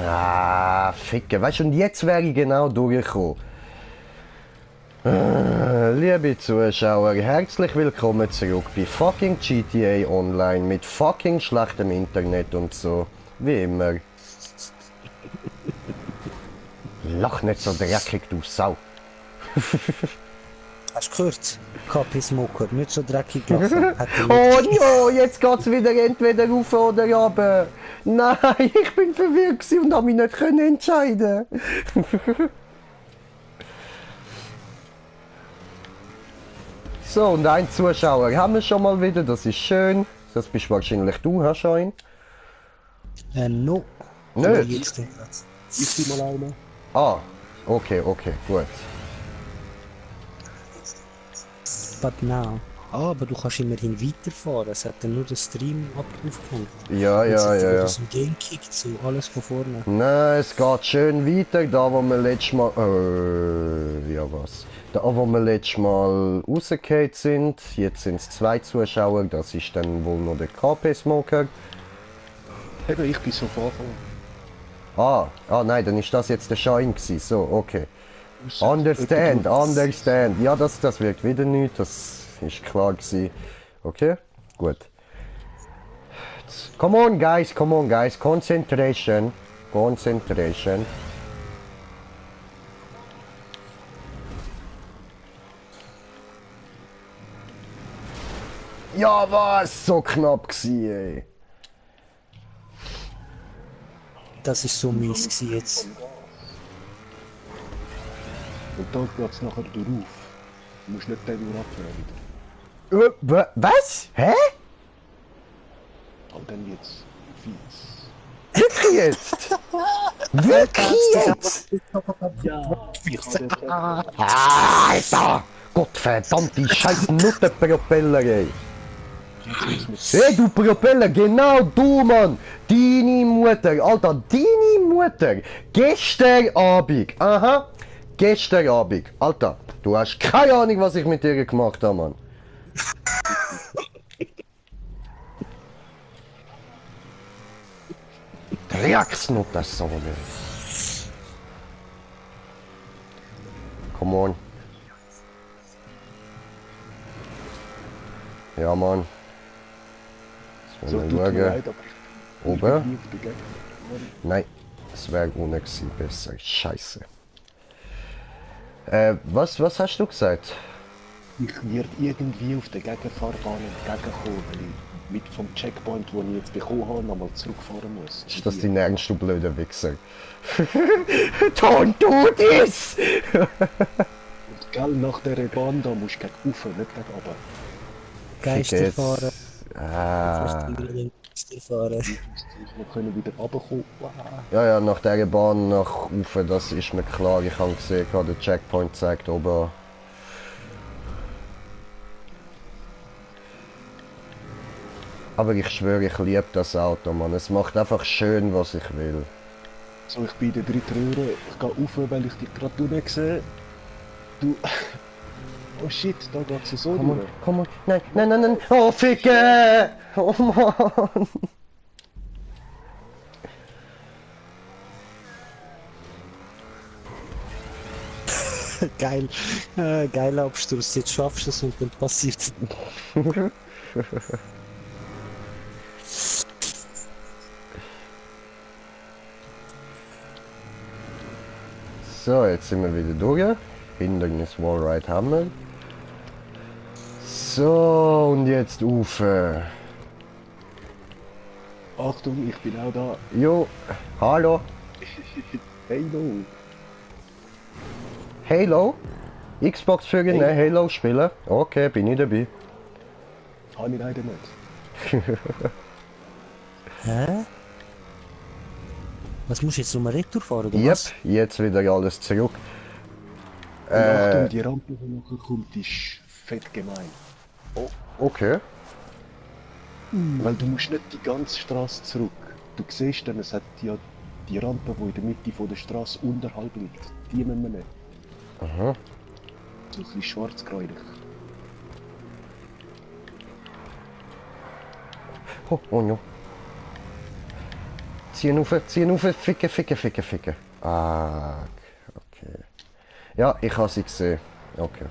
Ah, ficke. Weißt du, und jetzt wäre ich genau durchgekommen. Liebe Zuschauer, herzlich willkommen zurück bei fucking GTA Online mit fucking schlechtem Internet und so. Wie immer. Lach nicht so dreckig, du Sau. Hast du gehört? KP Smoker, nicht so dreckig lachen. Oh no, jetzt geht's wieder entweder rauf oder runter. Nein, ich bin verwirrt und habe mich nicht können entscheiden. So, und ein Zuschauer haben wir schon mal wieder, das ist schön. Das bist wahrscheinlich du, Herr Schein. No. Nicht? Jetzt Ich bin mal einer. Ah, okay, gut. But now. Ah, aber du kannst immerhin weiterfahren. Es hat dann nur den Stream aufgehängt. Ja. Aus dem Game kickt, so alles von vorne. Nein, es geht schön weiter, da wo wir letztes Mal... ja was? Da wo wir letztes Mal rausgefallen sind, jetzt sind es 2 Zuschauer, das ist dann wohl noch der KP-Smoker. Eben, ich bin so vorgekommen. Nein, dann ist das jetzt der Schein gewesen, so, okay. Understand. Ja, das wirkt wieder nicht, das ist klar gewesen. Okay, gut. Come on guys, concentration. Ja, was? So knapp gewesen, ey. Das ist so mies gewesen jetzt. Und da geht es nachher durch. Du musst nicht den nur abfahren wieder. Was? Hä? Aber dann wird's fies. Wirklich jetzt? Wirklich jetzt? Ja. Alter! Gottverdammte scheiß Nuttenpropeller, ey! Hey, du Propeller, genau du, Mann! Deine Mutter, Alter, deine Mutter! Gestern Abend, gestern Abend, Alter, du hast keine Ahnung, was ich mit dir gemacht habe, Mann! Drecksnutter, Sohn, ey! Come on! Ja, Mann! So, Mal tut mir schauen. leid, aber ich Oben? bin nie auf der Gegend. Nein, es wäre ohne gewesen besser. Scheiße. Was hast du gesagt? Ich werde irgendwie auf der Gegenfahrbahn entgegenkommen, weil ich mit vom Checkpoint, den ich jetzt bekommen habe, nochmal zurückfahren muss. Ist das dein Ernst, du blöder Wichser? Don't do this! Und gell, nach dieser Bahn da musst du gegen rauf, nicht gegen runter. Geisterfahrer. Geisterfahrer. Wir können wieder runterkommen. Wow. Ja, nach dieser Bahn nach Ufer, das ist mir klar. Ich habe gesehen, gerade der Checkpoint zeigt oben. Aber ich schwöre, ich liebe das Auto, Mann. Es macht einfach schön, was ich will. So, ich bin in der dritten Röhre. Ich gehe rauf, weil ich dich gerade unten sehe. Du... Oh shit, da geht's so durch. Komm on. Nein. Oh, Ficke! Oh, Mann! Geil. Geiler Absturz. Jetzt schaffst du es und dann passiert So, jetzt sind wir wieder durch. Hindernis Wallride haben wir. So, und jetzt Ufer. Achtung, ich bin auch da. Jo, hallo. Hey, no. Halo? Xbox für Hey. Halo spielen? Okay, bin ich dabei. Habe ich leider nicht. Hä? Was musst du jetzt nochmal retour fahren, oder Yep, was? jetzt wieder alles zurück. Und Achtung, die Rampe, die nachher kommt, ist fett gemein. Okay. Weil du musst nicht die ganze Straße zurück. Du siehst dann, es hat ja die Rampe, die in der Mitte von der Straße unterhalb liegt. Die müssen wir nicht. Aha. So ein bisschen schwarzgräulich. Oh no. ziehen auf, ficken. Ah, okay. Ja, ich habe sie gesehen. Okay.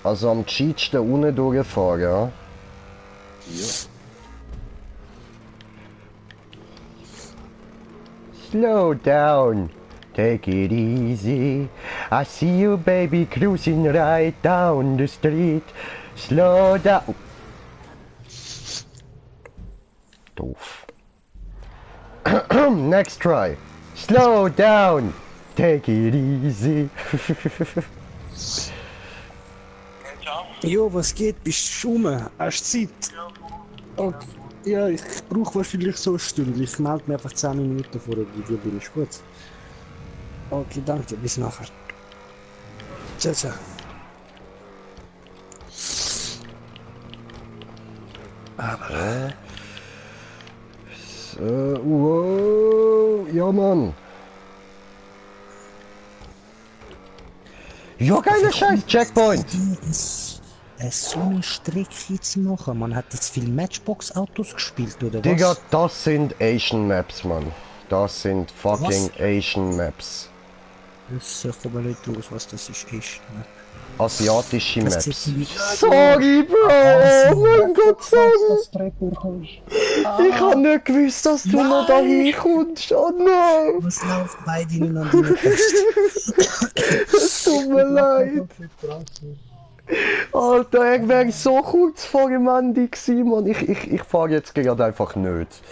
Also am cheatsten unten durchfahren, ja? Ja. Slow down, take it easy. I see you baby cruising right down the street. Slow down. Doof. Next try. Slow down, take it easy. Jo, was geht? Bist du rum? Hast du Zeit? Okay. Ja, ich brauche wahrscheinlich so eine Stunde. Ich melde mich einfach 10 Minuten vor der Video, bin ich gut. Okay, danke, bis nachher. Ciao, ciao. Wow, ja Mann. Ja, geiler Scheiß, Checkpoint. So eine Strecke zu machen. Man hat jetzt viel Matchbox-Autos gespielt, oder was? Digga, das sind Asian Maps, Mann. Das sind fucking Was? Asian Maps. Das kommt mir nicht aus, was das ist. Asiatische Das Maps. sieht nicht- Sorry, Bro! Oh mein Gott, sorry! Ich hab nicht gewusst, dass du noch da hinkommst. Oh nein! Was läuft bei denen an deiner Post? Es tut mir leid. Alter, ich wäre so kurz vor dem Ende gewesen, Mann. Ich fahre jetzt gerade einfach nicht.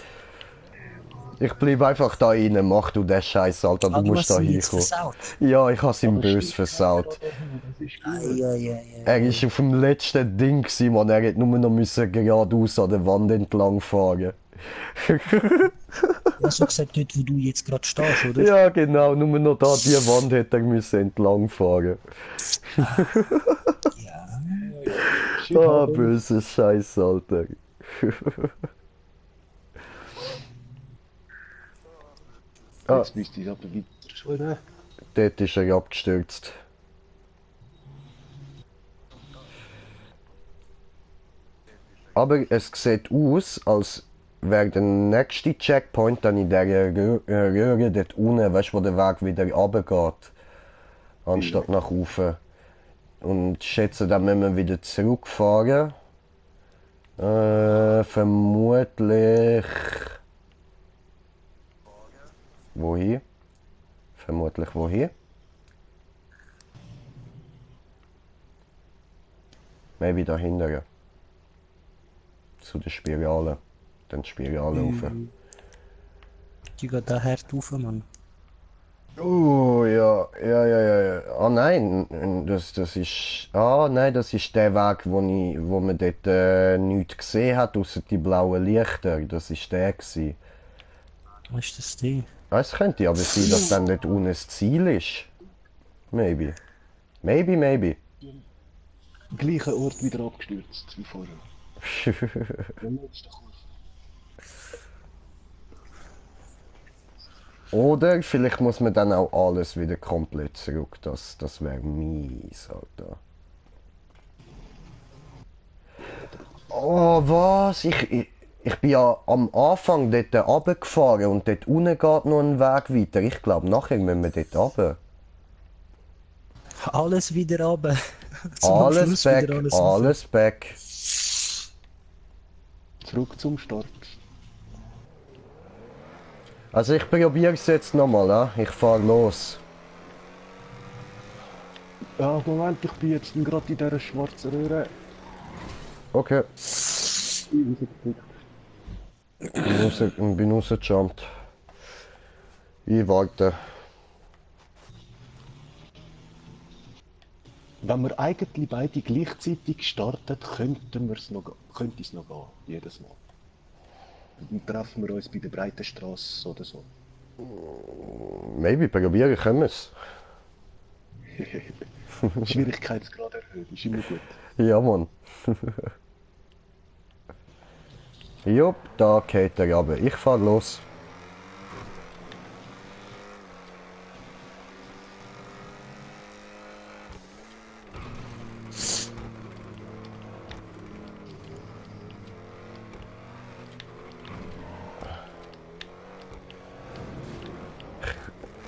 Ich bleib einfach da rein, mach du den Scheiß, Alter, du musst da hinkommen. Ja, ich hab's ihm böse versaut. Ja. Er ist auf dem letzten Ding gewesen, Mann. Er hätte nur noch müssen geradeaus an der Wand entlang fahren. Hast du gesagt, dort wo du jetzt gerade stehst, oder? Ja, genau, nur noch da die Wand hätte er müssen entlang fahren. Ja. Ah, böse Scheiß, Alter. Jetzt müsste ich aber weiter schon. Dort ist er abgestürzt. Aber es sieht aus, als wäre der nächste Checkpoint dann in der Röhre dort unten, weißt du, wo der Weg wieder runtergeht. Anstatt nach oben. Und ich schätze, dann müssen wir wieder zurückfahren. Vermutlich. Wohin? Vermutlich wohin? Maybe dahinter. Zu der Spirale. Dann die Spirale rauf. Die geht da hart rauf, Mann. Oh, ja. Ah nein, das ist. Ah nein, das ist der Weg, wo man dort nichts gesehen hat, außer die blauen Lichter. Das ist der gewesen. Was ist das Ding? Ah, es könnte aber sein, dass dann dort unten das Ziel ist. Maybe. Maybe. Gleicher Ort wieder abgestürzt wie vorher. Oder vielleicht muss man dann auch alles wieder komplett zurück. Das wäre mies, Alter. Oh, was? Ich bin ja am Anfang dort runtergefahren und dort unten geht noch ein Weg weiter. Ich glaube, nachher müssen wir dort runter. Alles wieder runter. Alles back, alles back. Zurück zum Start. Also ich probiere es jetzt nochmal, ja? Ich fahre los. Ja, Moment, ich bin jetzt gerade in dieser schwarzen Röhre. Okay. Bin rausgejumpt. Ich warte. Wenn wir eigentlich beide gleichzeitig starten, könnte es noch gehen, jedes Mal. Dann treffen wir uns bei der breiten Straße oder so. Maybe, probieren können wir es. Schwierigkeitsgrad erhöht, ist immer gut. Ja, Mann. Jupp, da geht er runter. Ich fahr los.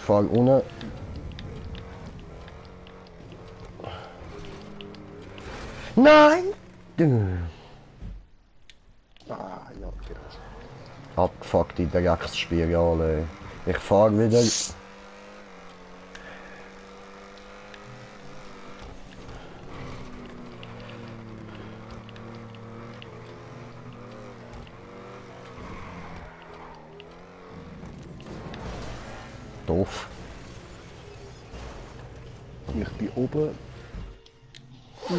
Fahr unten. Nein! Ah, ja, genau. Abgefuckte Drecksspirale. Ich fahr wieder. Doof. Ich bin oben.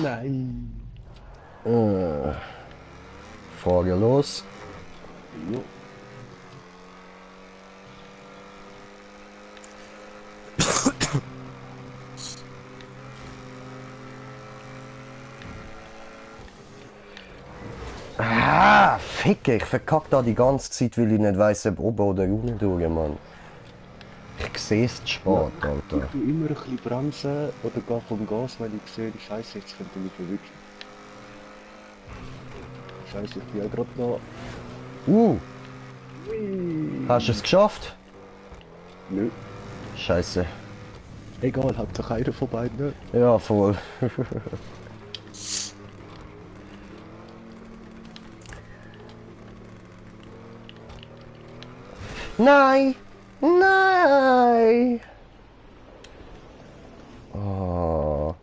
Nein. Fahre los. Ja. Ah, Ficke, ich verkack da die ganze Zeit, weil ich nicht weiss, ob oben oder unten durch, Mann. Ich seh's zu spät, Alter. Ich tue immer ein bisschen bremsen oder gehe vom Gas, weil ich sehe, Scheiße, jetzt könnte mich verwischen. Scheiße, ich bin ja gerade noch. Hast du es geschafft? Nö. Scheiße. Egal, hat doch einer von beiden, ne? Ja, voll. Nein! Nein! Oh,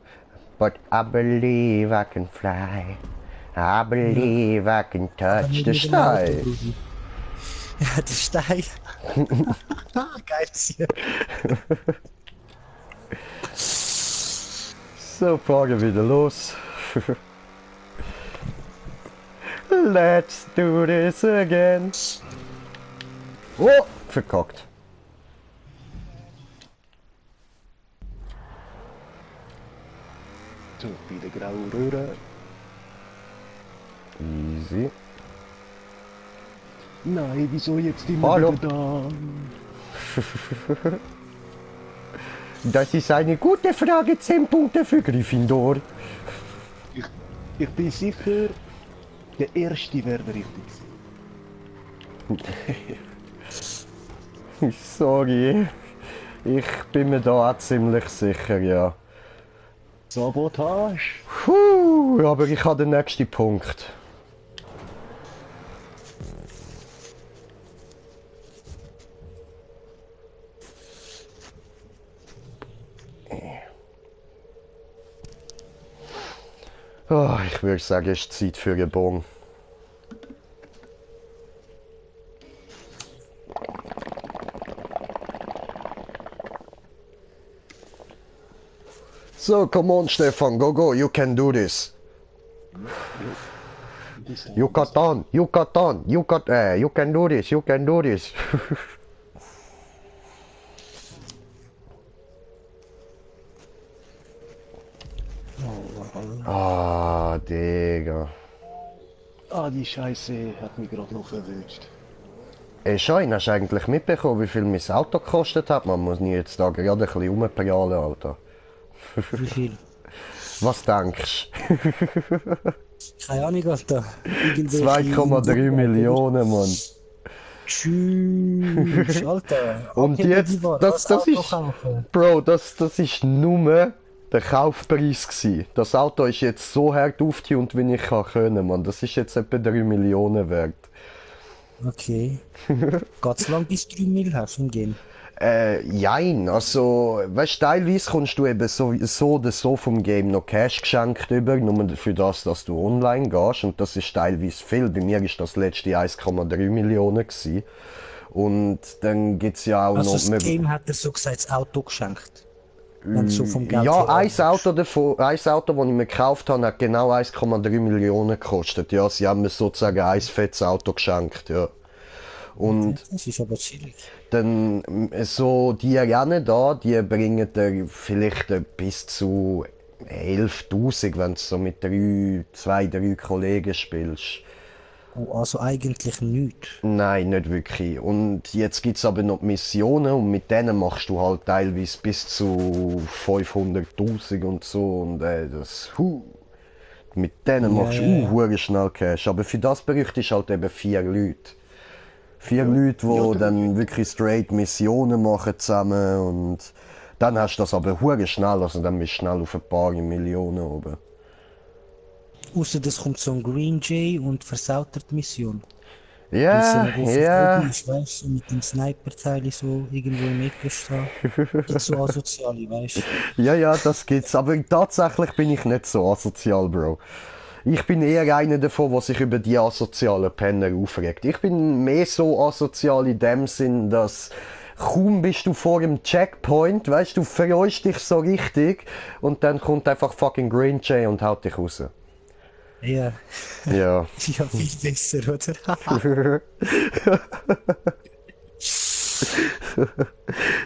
but I believe I can fly. I believe I can touch the sky. Ja, der Stein. Geil hier. So, fahren wieder los. Let's do this again. Oh, verkackt. So, bei der grauen Röhre. Easy. Nein, wieso jetzt immer Hallo. wieder da? Das ist eine gute Frage, 10 Punkte für Gryffindor. Ich bin sicher, der erste wäre der richtig. Sorry. Ich bin mir da auch ziemlich sicher, ja. Sabotage. Puh, aber ich habe den nächsten Punkt. Oh, ich würde sagen, es ist Zeit für einen Bon. So, come on, Stefan, go, you can do this. You can do this, you can do this. Ah, Digga. Ah, die Scheiße hat mich gerade noch erwischt. Ey, Schein, hast du eigentlich mitbekommen, wie viel mein Auto gekostet hat? Man muss nie jetzt da gerade ein bisschen rumprallen, Alter. Wie viel? Was denkst du? Keine Ahnung, Alter. 2,3 Millionen, Mann. Tschüss, Alter. Und jetzt, das ist, Bro, das ist nur der Kaufpreis gewesen. Das Auto ist jetzt so hart aufgetunt, wie ich können, Mann. Das ist jetzt etwa 3 Millionen wert. Okay. Geht's lang bis 3 Mil hast im Game? Jein, also, weißt, teilweise kommst du eben so oder so vom Game noch Cash geschenkt über, nur dafür das, dass du online gehst, und das ist teilweise viel. Bei mir ist das letzte 1,3 Millionen gewesen. Und dann gibt's ja auch also noch... das Game hat dir so gesagt, das Auto geschenkt? Wenn so vom Geld Ja, her ein anfängst. Auto, das ich mir gekauft habe, hat genau 1,3 Millionen gekostet. Ja, sie haben mir sozusagen ein fettes Auto geschenkt, ja. Und Das ist aber chillig. dann so die Rennen da, die bringen dir vielleicht bis zu 11.000, wenn du so mit 2, 3 Kollegen spielst. Oh, also eigentlich nichts. Nein, nicht wirklich. Und jetzt gibt's aber noch Missionen, und mit denen machst du halt teilweise bis zu 500.000 und so, und mit denen machst du ja. hure schnell Cash. Aber für das bräuchtest du halt eben 4 Leute. 4 Leute, die dann wirklich straight Missionen machen zusammen und dann hast du das aber hure schnell, also dann bist du schnell auf ein paar Millionen oben. Ausser das kommt so ein Green Jay und versaut die Mission. Ja, ja. Ist, weißt du, mit dem Sniper-Teil so irgendwo im Ecke stehen. Nicht so asoziale, weißt du. Ja, das gibt's. Aber tatsächlich bin ich nicht so asozial, Bro. Ich bin eher einer davon, der sich über die asozialen Penner aufregt. Ich bin mehr so asozial in dem Sinn, dass kaum bist du vor dem Checkpoint, weißt du, freust dich so richtig und dann kommt einfach fucking Green Jay und haut dich raus. Ja. Ja. Ja, viel besser, oder?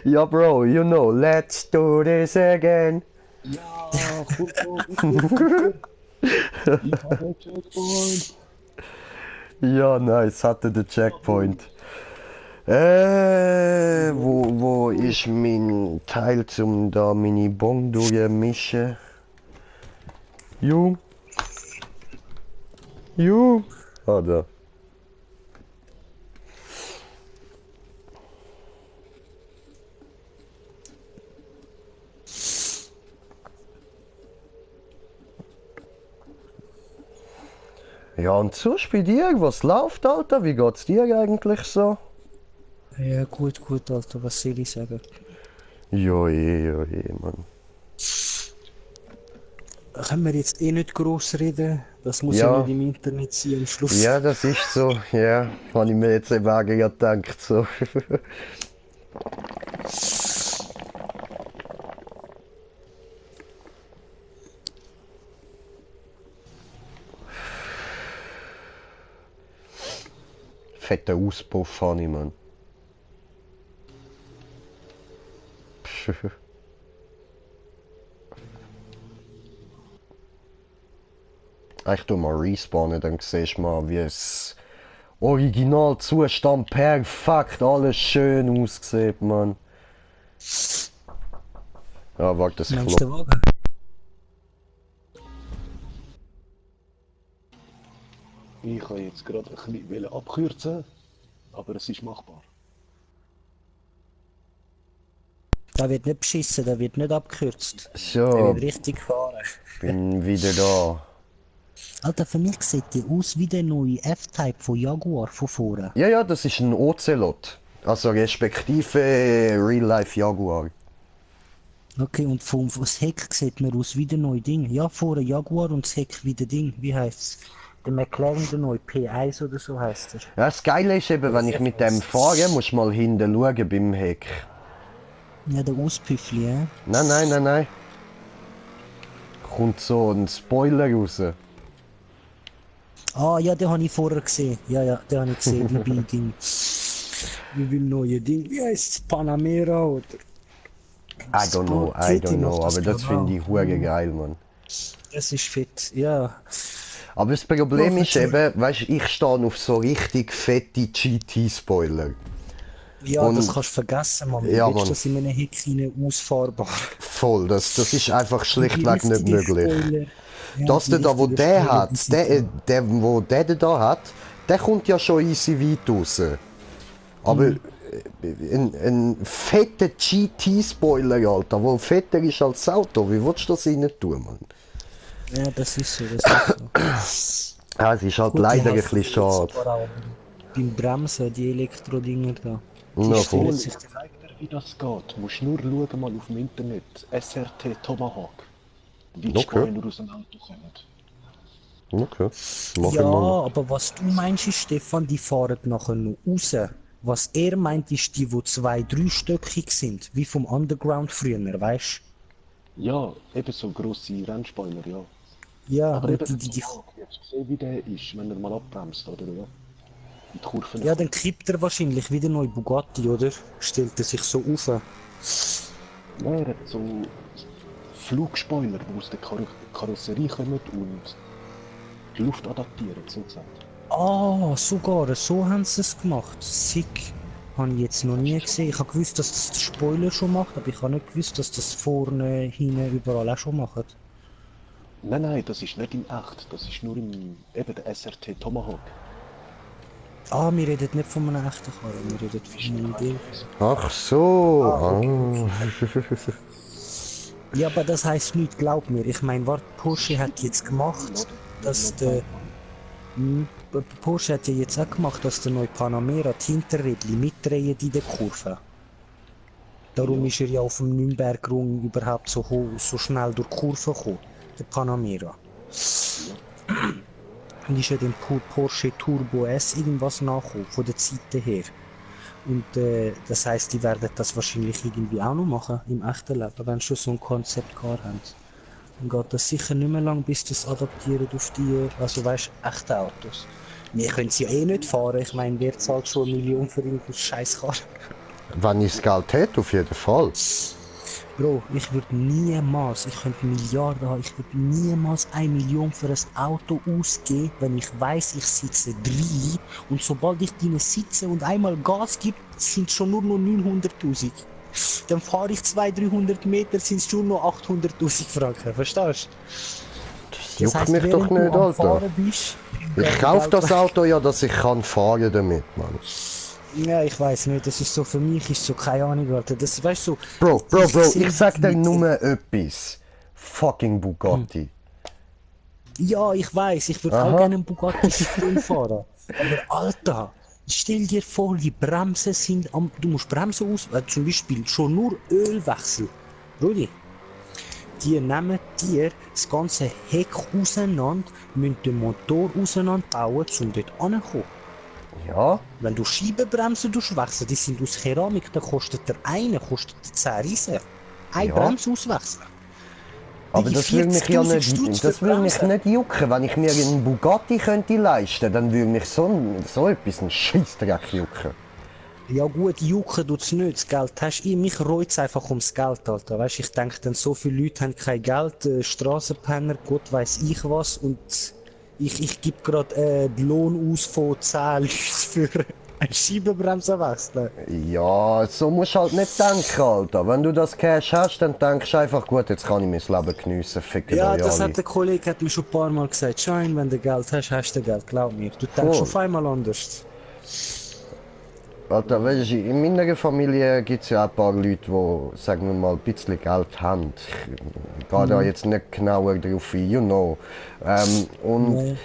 Ja, Bro, you know, let's do this again. Ja, gut. Ich habe den Checkpoint. Ja, nice, hatte den Checkpoint. Wo ist mein Teil zum da meine Bon durchmischen? Ah, da. Ja, und sonst bei dir, was läuft, Alter? Wie geht's dir eigentlich so? Ja, gut, Alter, was soll ich sagen? Ja, Mann. Können wir jetzt eh nicht gross reden? Das muss Ja. ja nicht im Internet sein am Schluss. Ja, das ist so, ja. Habe ich mir jetzt eben auch gerade gedacht, so. Fetter Auspuff habe ich, Mann. Ich tu mal respawnen, dann siehst du mal, wie es Originalzustand perfekt, alles schön aussieht, Mann. Ja, warte, das Meinst du den Wagen? Ich kann jetzt gerade ein bisschen abkürzen, aber es ist machbar. Da wird nicht beschissen, da wird nicht abgekürzt. Der So, wird richtig fahren. bin wieder da. Alter, für mich sieht die aus wie der neue F-Type von Jaguar von vorne. Ja, das ist ein Ocelot. Also respektive Real-Life Jaguar. Okay, und vom Heck sieht man aus wie der neue Ding. Ja, vorne Jaguar und das Heck wie der Ding. Wie heißt's? Der McLaren, der neue P1 oder so heißt er. Ja, das Geile ist eben, wenn ich mit dem fahre, musst du mal hinten schauen beim Heck. Ja, der Auspüffli, ja. Nein. Kommt so ein Spoiler raus. Ah, ja, den habe ich vorher gesehen. Ja, den habe ich gesehen. Wie bei Ding. Wie beim neuen Ding. Wie heißt's? Panamera oder? I don't know, aber das finde ich hure geil, Mann. Das ist fett, ja. Aber das Problem ist eben, weißt du, ich stehe auf so richtig fette GT-Spoiler. Ja, Und das kannst du vergessen, Mann. ja, Wie willst Mann. du das in einem Heck hinein ausfahrbar? Voll, das ist einfach schlichtweg nicht möglich. Ja, Das die da, wo richtigen der Spoiler, hat, die sind wo der da hat, der kommt ja schon easy weit raus. Aber ein fetter GT-Spoiler, Alter, wo fetter ist als das Auto, wie willst du das rein tun, Mann? Ja, das ist so, das ist so. Ja, es ist halt Gut, die leider ein helfen bisschen schade. jetzt aber auch beim Bremsen, die Elektro-Dinger da. Die Ja, stellen voll. sich Ich zeig dir, wie das geht. Du musst nur schauen mal auf dem Internet. SRT Tomahawk. Wie die Okay. Spoiler aus dem Auto kommen. Okay, mach ich Ja, mal. aber was du meinst, ist, Stefan, die fahren nachher noch raus. Was er meint, ist die 2-, 3-stöckig sind, wie vom Underground früher, weißt Ja, eben so grosse Rennspoiler, ja. du? Ja, Aber und eben, die jetzt gesehen, wie der ist, wenn er mal abbremst, oder ja? In die Kurven. ja, dann kippt er wahrscheinlich wieder neu Bugatti, oder? Stellt er sich so auf. Nein, er hat so Flugspoiler, die aus der Karosserie kommen und die Luft adaptieren, sozusagen. Ah, sogar, so haben sie es gemacht. Sick. Habe ich jetzt noch nie gesehen. Ich habe gewusst, dass das der Spoiler schon macht, aber ich habe nicht gewusst, dass das vorne, hinten, überall auch schon macht. Nein, das ist nicht in echt, das ist nur im, eben der SRT Tomahawk. Ah, wir reden nicht von einem echten Karren, wir reden von einer Idee. Ach so. Okay. Ja, aber das heisst nicht, glaub mir. Ich meine, was Porsche hat jetzt gemacht, dass der... Porsche hat ja jetzt auch gemacht, dass der neue Panamera die Hinterrädchen mitdrehen in der Kurve. Darum ist er ja auf dem Nürnberg-Rund überhaupt so hoch, so schnell durch die Kurve gekommen, der Panamera. Und ist ja dem Porsche Turbo S irgendwas nachgekommen, von der Seite her. Und das heisst, die werden das wahrscheinlich irgendwie auch noch machen, im echten Leben, wenn sie schon so ein Concept Car haben. Dann geht das sicher nicht mehr lang, bis das adaptiert auf die, also weißt, echte Autos. Wir können sie ja eh nicht fahren, ich meine, wer zahlt schon 1 Million für irgendeinen Scheiß-Car? Wenn ich das Geld hätte, auf jeden Fall. Bro, ich würde niemals, ich könnte Milliarden haben, ich würde niemals 1 Million für ein Auto ausgeben, wenn ich weiss, ich sitze drin und sobald ich drin sitze und einmal Gas gebe, sind es schon nur noch 900'000. Dann fahre ich 200-300 Meter, sind es schon noch 800'000 Franken, verstehst du? Das juckt mich doch nicht, Alter. Ich kaufe das Auto ja, dass ich kann fahren damit, Mann. Ja, ich weiß nicht, das ist so, für mich ist so, keine Ahnung, Alter, das, weißt du... Bro, ich sag dir nur etwas. Fucking Bugatti. Ja, ich weiß, ich würde auch gerne einen Bugatti Citroën fahren. Aber Alter, stell dir vor, die Bremsen sind du musst Bremsen zum Beispiel schon nur Ölwechsel. Rudi, die nehmen dir das ganze Heck auseinander, müssen den Motor auseinanderbauen, um dort anzukommen. Ja. Wenn du Scheibenbremsen wechseln, die sind aus Keramik, dann kostet der eine 10 Riesen. Eine Bremse auswechseln. Aber das will mich ja nicht, das will mich nicht jucken. Wenn ich mir einen Bugatti könnte leisten, dann würde mich so etwas ein Scheissdreck jucken. Ja gut, jucken tut's nicht, das Geld hast du. Mich reut's einfach ums Geld, Alter. Weißt, ich denke dann, so viele Leute haben kein Geld, Strassenpenner, Gott weiss ich was, und ich gebe gerade einen Lohn aus von 10 Leuten für eine Scheibenbremse wechseln. Ja, so musst du halt nicht denken, Alter. Wenn du das Cash hast, dann denkst du einfach, gut, jetzt kann ich mein Leben geniessen, ficken ja, euch das alle. hat der Kollege hat mir schon ein paar Mal gesagt. Schein, wenn du Geld hast, hast du Geld, glaub mir. Du denkst auf einmal anders. Alter, weißt du, in meiner Familie gibt es ja auch ein paar Leute, die, sagen wir mal, ein bisschen Geld haben. Ich gehe da jetzt nicht genauer drauf ein, you know. Und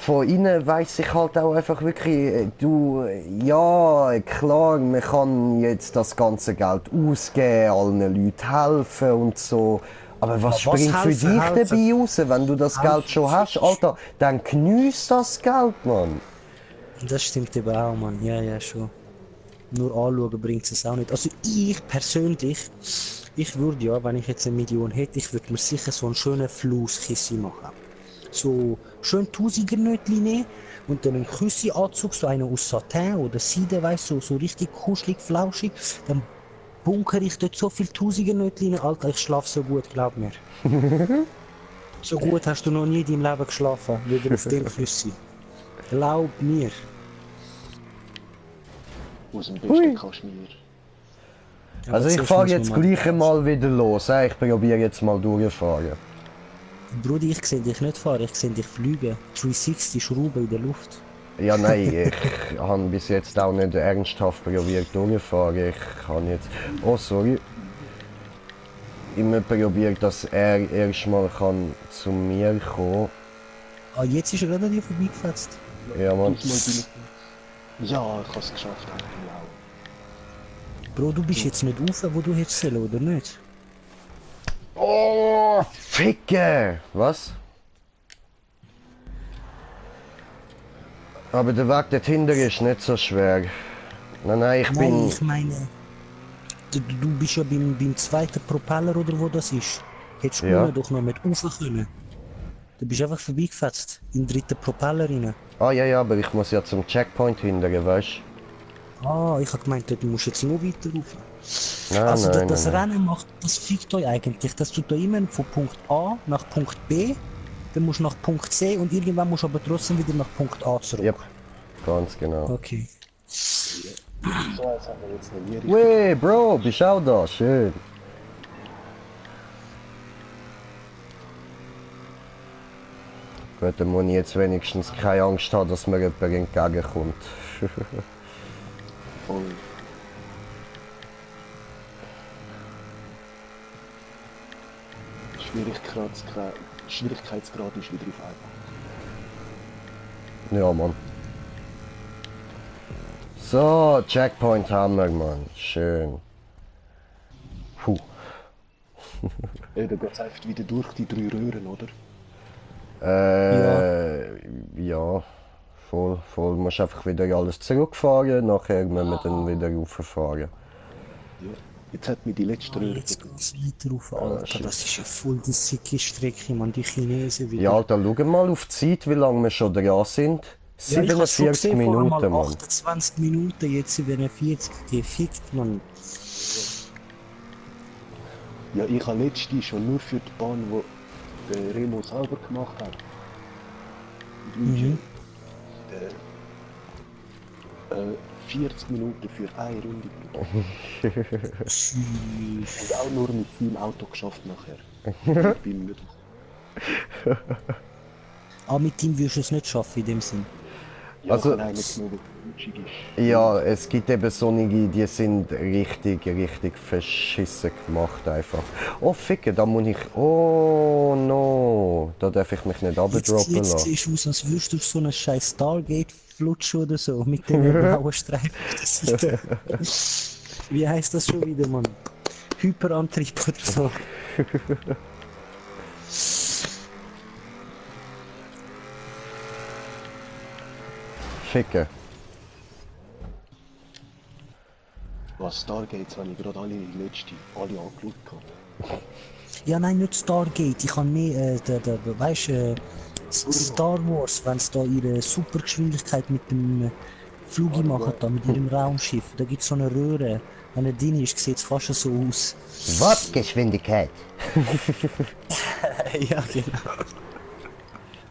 von ihnen weiss ich halt auch einfach wirklich, du, ja, klar, man kann jetzt das ganze Geld ausgeben, allen Leuten helfen und so. Aber was springt für dich dabei raus, wenn du das Geld schon hast, Alter? Dann geniess das Geld, Mann. Das stimmt eben auch, Mann. Ja, ja, schon. Nur anschauen bringt es auch nicht. Also ich persönlich, ich würde ja, wenn ich jetzt 1 Million hätte, ich würde mir sicher so einen schönen Flusskissi machen. So schön 1000er Nötchen nehmen und dann einen Küssi-Anzug, so einen aus Satin oder Seide, weißt du, so richtig kuschelig, flauschig. Dann bunkere ich dort so viel 1000er Nötchen rein. Alter, ich schlafe so gut, glaub mir. So gut hast du noch nie in deinem Leben geschlafen, wie auf dem Küssi. Glaub mir. Aus dem besten Kaschmir. Also ich fahre jetzt gleich mal wieder los. Ich probiere jetzt mal durchfahren. Brudi, ich sehe dich nicht fahren, ich sehe dich fliegen. 360 Schrauben in der Luft. Ja, nein, ich habe bis jetzt auch nicht ernsthaft probiert durchfahren. Ich habe jetzt... Oh, sorry. Immer probiert, dass er erstmal zu mir kommen kann. Ah, jetzt ist er gerade an dir vorbeigefetzt. Ja, Mann. Ja, ich habe es geschafft. Bro, du bist jetzt nicht rauf, wo du hättest sollen, oder nicht? Oh, Ficke! Was? Aber der Weg dort hinten ist nicht so schwer. Nein, ich bin... Nein, ich meine... Du bist ja beim zweiten Propeller, oder wo das ist. Hättest du doch noch mit rauf können. Du bist einfach vorbeigefetzt, in den 3. Propeller rein. Ah ja, aber ich muss ja zum Checkpoint hindern, weißt du? Ah, ich hab gemeint, du musst jetzt noch weiter rauf. Nein, also nein, das nein. Rennen macht, das fickt euch eigentlich. Das tut da immer von Punkt A nach Punkt B, dann musst du nach Punkt C und irgendwann musst du aber trotzdem wieder nach Punkt A zurück. Ja, ganz genau. Okay. So, jetzt haben wir jetzt eine Richtung. Wey, Bro, bist auch da? Schön. Gut, dann muss ich jetzt wenigstens keine Angst haben, dass mir jemand entgegenkommt. Voll. Schwierigkeitsgrad ist wieder auf einfach. Ja, Mann. So, Checkpoint haben wir, Mann. Schön. Puh. Da geht es einfach wieder durch die 3 Röhren, oder? Ja. Voll. Du musst einfach wieder alles zurückfahren, nachher müssen wir dann wieder rauffahren. Ja. Jetzt hat mir die letzte Röhre... Jetzt geht's weiter rauf, Alter. Das ist ja voll die sicke Strecke, man. Die Chinesen wieder. Ja, Alter, schau mal auf die Zeit, wie lange wir schon dran sind. 47 Minuten, Mann. 28 Minuten, jetzt sind wir 40 gefickt, Mann. Ja, ich habe letzte schon nur für die Bahn, die der Remo selber gemacht hat. Mhm. 40 Minuten für eine Runde. Und auch nur mit dem Auto geschafft nachher. Ich bin nicht. Mit ihm wirst du es nicht schaffen in dem Sinn. Ja, Also, ja, es gibt eben solche, die sind richtig verschissen gemacht einfach. Oh ficke, da muss ich... Oh no, da darf ich mich nicht abdroppen lassen. Jetzt siehst du aus, als würdest du so einen scheiß Stargate flutschen oder so, mit den blauen Streifen auf der Seite. Wie heisst das schon wieder, Mann? Hyperantrieb oder so. Ficke. Was Stargates, wenn ich gerade alle angeschaut habe. Ja, nein, nicht Stargate. Ich habe mehr, Star Wars, wenn sie da ihre Supergeschwindigkeit mit dem Flug machen, da, mit ihrem Raumschiff. Da gibt es so eine Röhre. Wenn er drin ist, sieht es fast so aus. Warpgeschwindigkeit. Ja, genau.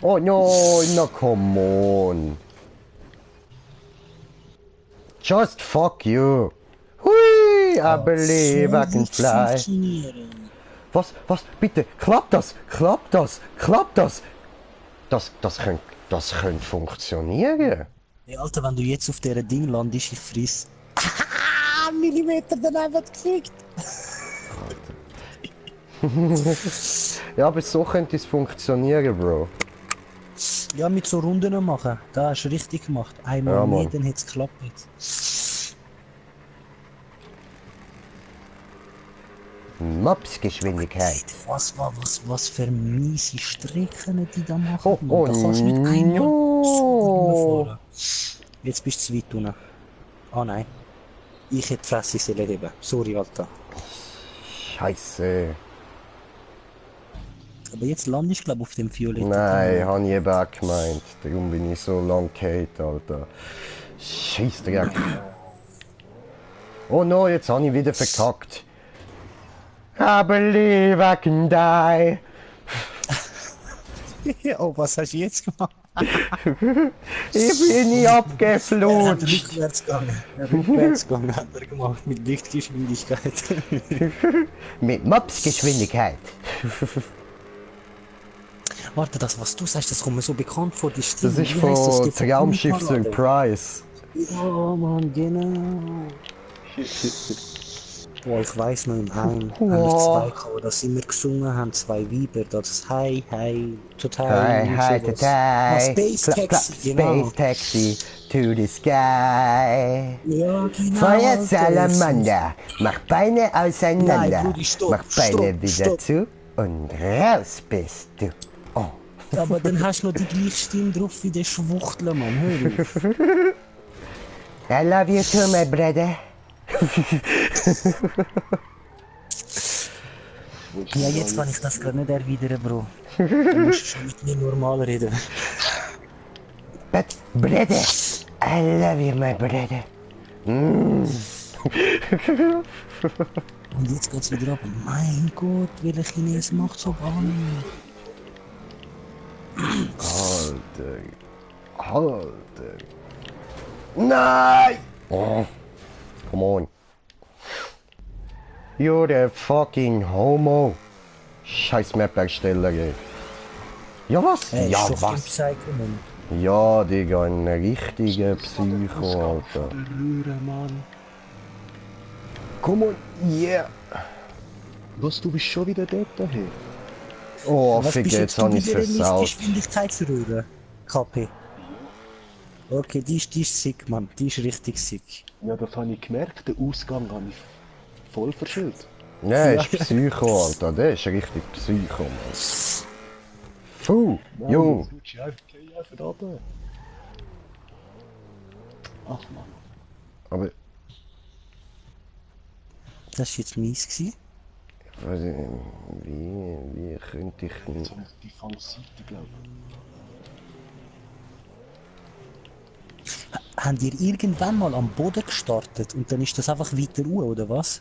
Oh no, no, come on. Just fuck you. Hui, I believe I can fly. Was, bitte, klappt das? Das könnte funktionieren. Hey, Alter, wenn du jetzt auf dieser Ding landest, ich friss. Millimeter daneben gekriegt. Ja, aber so könnte es funktionieren, Bro. Ja, mit so Runden machen. Da hast du richtig gemacht. Einmal ja, mehr, dann hätte es geklappt. Mopsgeschwindigkeit. Was für miese Strecken die da machen. Oh, da kannst du nicht einmal so fahren. Jetzt bist du zu weit unten. Ah nein. Ich hätte die Fresse sollen heben. Sorry, Alter. Scheiße. Aber jetzt landest du, glaube ich, auf dem violetten. Nein, habe ich eben auch gemeint. Darum bin ich so lang gehatet, Alter. Scheissdreck. Oh no, jetzt habe ich wieder verkackt. I believe I can die. Oh, was hast du jetzt gemacht? Ich bin nie abgeflutscht. Rückwärts gegangen hat er gemacht, mit Lichtgeschwindigkeit. Mit Mopsgeschwindigkeit. Warte, das was du sagst, das kommt mir so bekannt vor, die Stimme. Das ist von Traumschiff Surprise. Ja, Mann, genau. Boah, ich weiss noch im Heim, haben wir zwei gehabt, dass immer gesungen haben, zwei Weiber, das Hi, total. Hi, total. Space Taxi, genau. Space Taxi to the sky. Ja, genau. Feuer Salamander, mach Beine auseinander. Nein, Brudi, stopp, mach Beine stopp, wieder stopp. zu und raus bist du. Oh. Aber dann hast du noch die gleiche Stimme drauf wie der Schwuchtler, Mann, hör auf. I love you too, my brother. Ja, jetzt kann ich das gerade nicht erwidern, Bro. Du musst schon mit mir normal reden. But, brother, I love you, my brother. Und jetzt geht's wieder ab. Mein Gott, welcher Chines macht so gar nicht. Alter. Nein! Oh. Come on. You're a fucking homo. Scheiß Map-Ersteller, ey. Ja, was? Hey, Ja, ist doch was? Psycho, Mann. Ja, Digga, ein richtiger Psycho, Alter. Rühre, Mann. Komm on, yeah. Was, du bist schon wieder dort daher? Oh, Was fick, bist jetzt jetzt du hab ich's wieder in versaut. Geschwindigkeitsröhre? KP. Okay, die ist sick, Mann. Die ist richtig sick. Ja, das habe ich gemerkt. Den Ausgang habe ich voll verschillt. Ja, Ja, ist Psycho, Alter. Der ist richtig Psycho, Mann. Puh, Nein, Jung. jetzt rutsche ich einfach runter. Ach Mann. Aber, das war jetzt mies gewesen. wie könnte ich denn... Jetzt habe ich die falsche Seite, glaube ich. Habt ihr irgendwann mal am Boden gestartet und dann ist das einfach weiter oder was?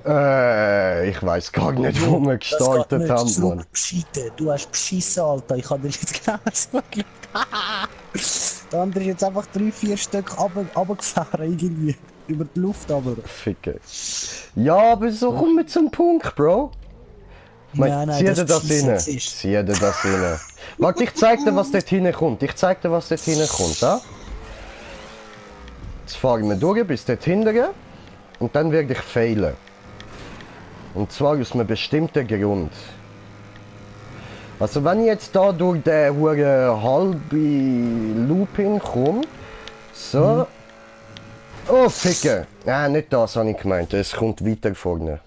Ich weiß gar nicht, wo wir gestartet haben, Mann. Zurückbeschieden. Du hast beschissen, Alter. Ich habe dir jetzt genau so geschaut. Der andere ist jetzt einfach 3-4 Stück runtergefahren, irgendwie. Über die Luft, aber. Ficke. Ja, aber so kommen wir zum Punkt, Bro. Ich mein, zieh dir das rein. Zieh dir das rein. Warte, ich zeig dir, was dort hinkommt. Ich zeig dir, was dort hinkommt, ja? Jetzt fahren wir durch bis dort hinten und dann werde ich failen. Und zwar aus einem bestimmten Grund. Also wenn ich jetzt da durch den hure halbe Loop komme, so. Oh, Ficke! Nein, nicht das habe ich gemeint. Es kommt weiter vorne.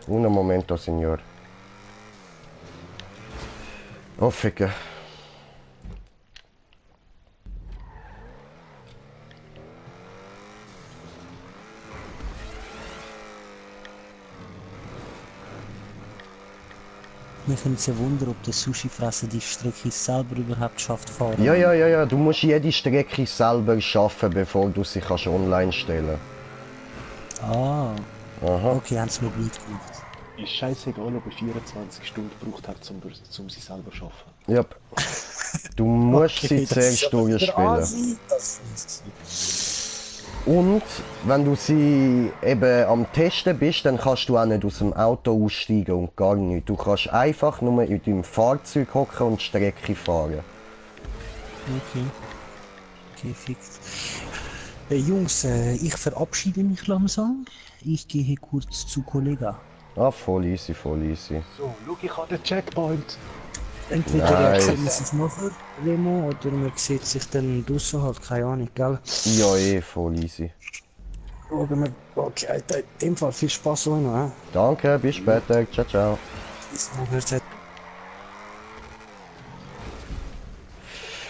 Un momento, Signor. Oh, Ficke. Wir können uns ja wundern, ob der Sushi-Fresser die Strecke selber überhaupt schafft fahren. Ja. Du musst jede Strecke selber schaffen, bevor du sie kannst online stellen. Ah. Aha. Okay, haben sie mir nicht gemacht. Ist scheißegal, ob er 24 Stunden gebraucht hat, um sie selber zu schaffen. Ja. Du musst Okay, sie zuerst durchspielen. Und wenn du sie eben am Testen bist, dann kannst du auch nicht aus dem Auto aussteigen und gar nichts. Du kannst einfach nur in deinem Fahrzeug hocken und die Strecke fahren. Okay. Okay, fix. Jungs, ich verabschiede mich langsam. Ich gehe kurz zu Kollega. Ah, voll easy, voll easy. So, schau, ich habe den Checkpoint. Entweder Nice. sehen wir es nachher, Remo, oder man sieht sich dann draussen halt, keine Ahnung, gell? Ja, voll easy. Schauen wir, okay, Alter, in dem Fall viel Spaß euch noch, hä? Danke, bis später. Ciao, ciao. Bis nachher.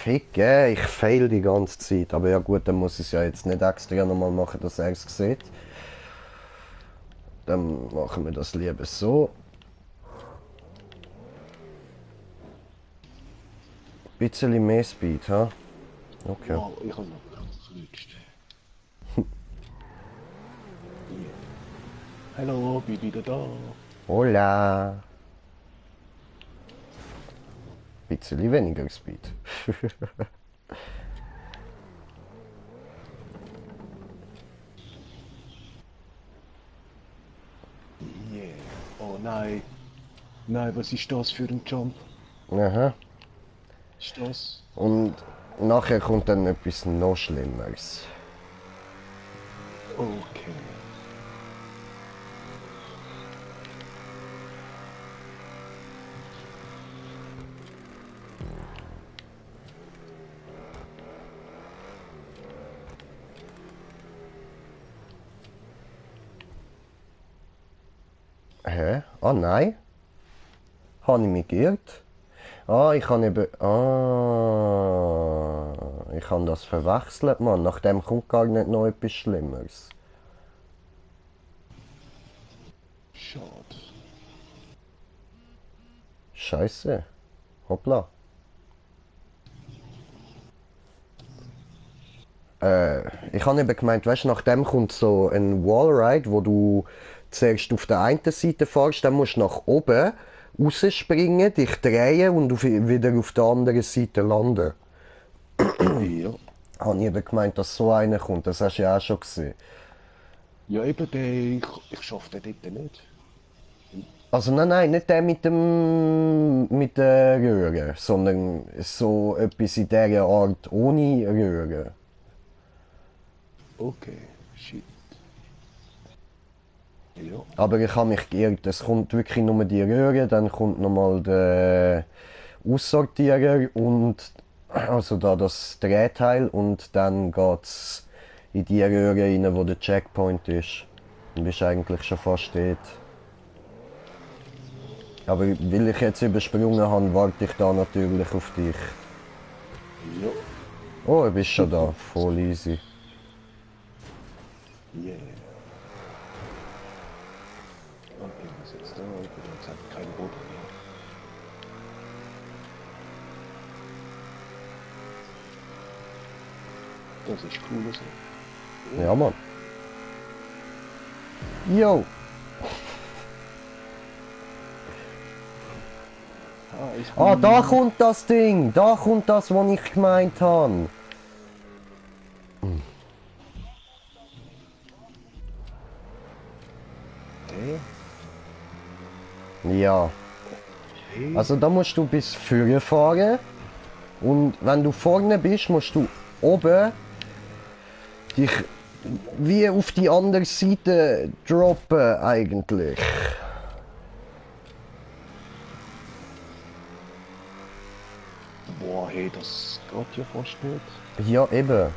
Ficke, ich fail die ganze Zeit. Aber ja gut, dann muss ich es ja jetzt nicht extra nochmal machen, dass er es sieht. Dann machen wir das lieber so. Bisschen mehr Speed, ha? Okay. Wow, ich habe noch geklutscht. Hallo, bin wieder da. Hola. Bisschen weniger Speed. Yeah. Oh nein. Nein, was ist das für ein Jump? Aha. Ist das? Und nachher kommt dann etwas noch Schlimmeres. Okay. Hä? Ah nein. Habe ich mich geirrt? Ah, ich habe eben... Ah... Ich habe das verwechselt, Mann. Nach dem kommt gar nicht noch etwas Schlimmeres. Schade. Scheiße. Hoppla. Ich habe eben gemeint, weißt du, nach dem kommt so ein Wallride, wo du zuerst auf der einen Seite fährst, dann musst du nach oben rausspringen, dich drehen und wieder auf der anderen Seite landen. Ja. Habe ich eben gemeint, dass so einer kommt, das hast du ja auch schon gesehen. Ja, eben, ich schaffe den dort nicht. Also nein, nicht der mit der Röhre, sondern so etwas in dieser Art ohne Röhre. Okay, shit. Ja. Aber ich habe mich geirrt, es kommt wirklich nur die Röhre, dann kommt nochmal der Aussortierer und also da das Drehteil und dann geht's in die Röhre rein, wo der Checkpoint ist. Du bist eigentlich schon fast dort. Aber weil ich jetzt übersprungen habe, warte ich da natürlich auf dich. Ja. Oh, du bist schon da, voll easy. Yeah. Okay, was jetzt da? Ich bin jetzt halt kein Boden mehr. Das ist cool so. Ja, Mann. Yo! Ah, da kommt das Ding! Da kommt das, was ich gemeint habe. Ja. Also da musst du bis vorne fahren. Und wenn du vorne bist, musst du oben dich wie auf die andere Seite droppen eigentlich. Boah, hey, das geht ja fast nicht. Ja, eben.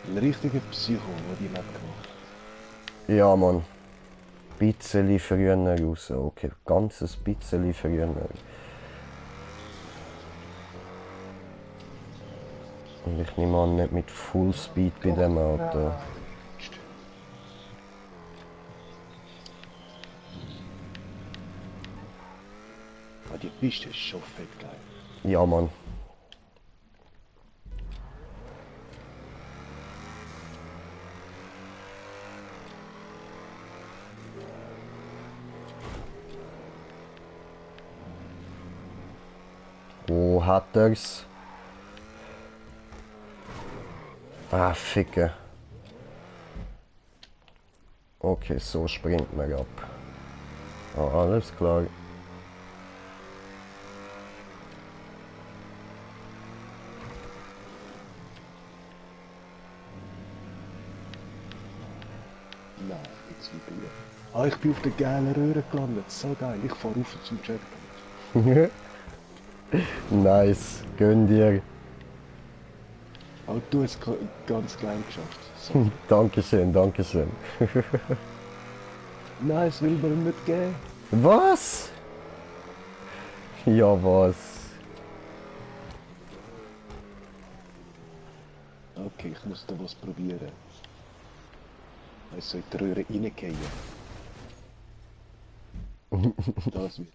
Ein richtiger Psycho, der die Map gemacht hat. Ja, Mann. Bisschen früher raus. Okay, ganzes bisschen früher. Und ich nehme an, nicht mit Full Speed bei dem Auto. Aber die Piste ist schon fett geil. Ja, Mann. Wo hat er's? Ah, Ficke. Okay, so springt man ab. Ah, alles klar. Nein, jetzt wie bei ihr. Ah, ich bin auf der geilen Röhre gelandet. So geil. Ich fahre rauf zum Checkpoint. Nice, gönn dir. Aber du hast es ganz geil geschafft. So. Dankeschön, Dankeschön. Nein, es will mir nicht geben. Was? Ja, was? Okay, ich muss da was probieren. Also in die Röhre reingehen. Das wird.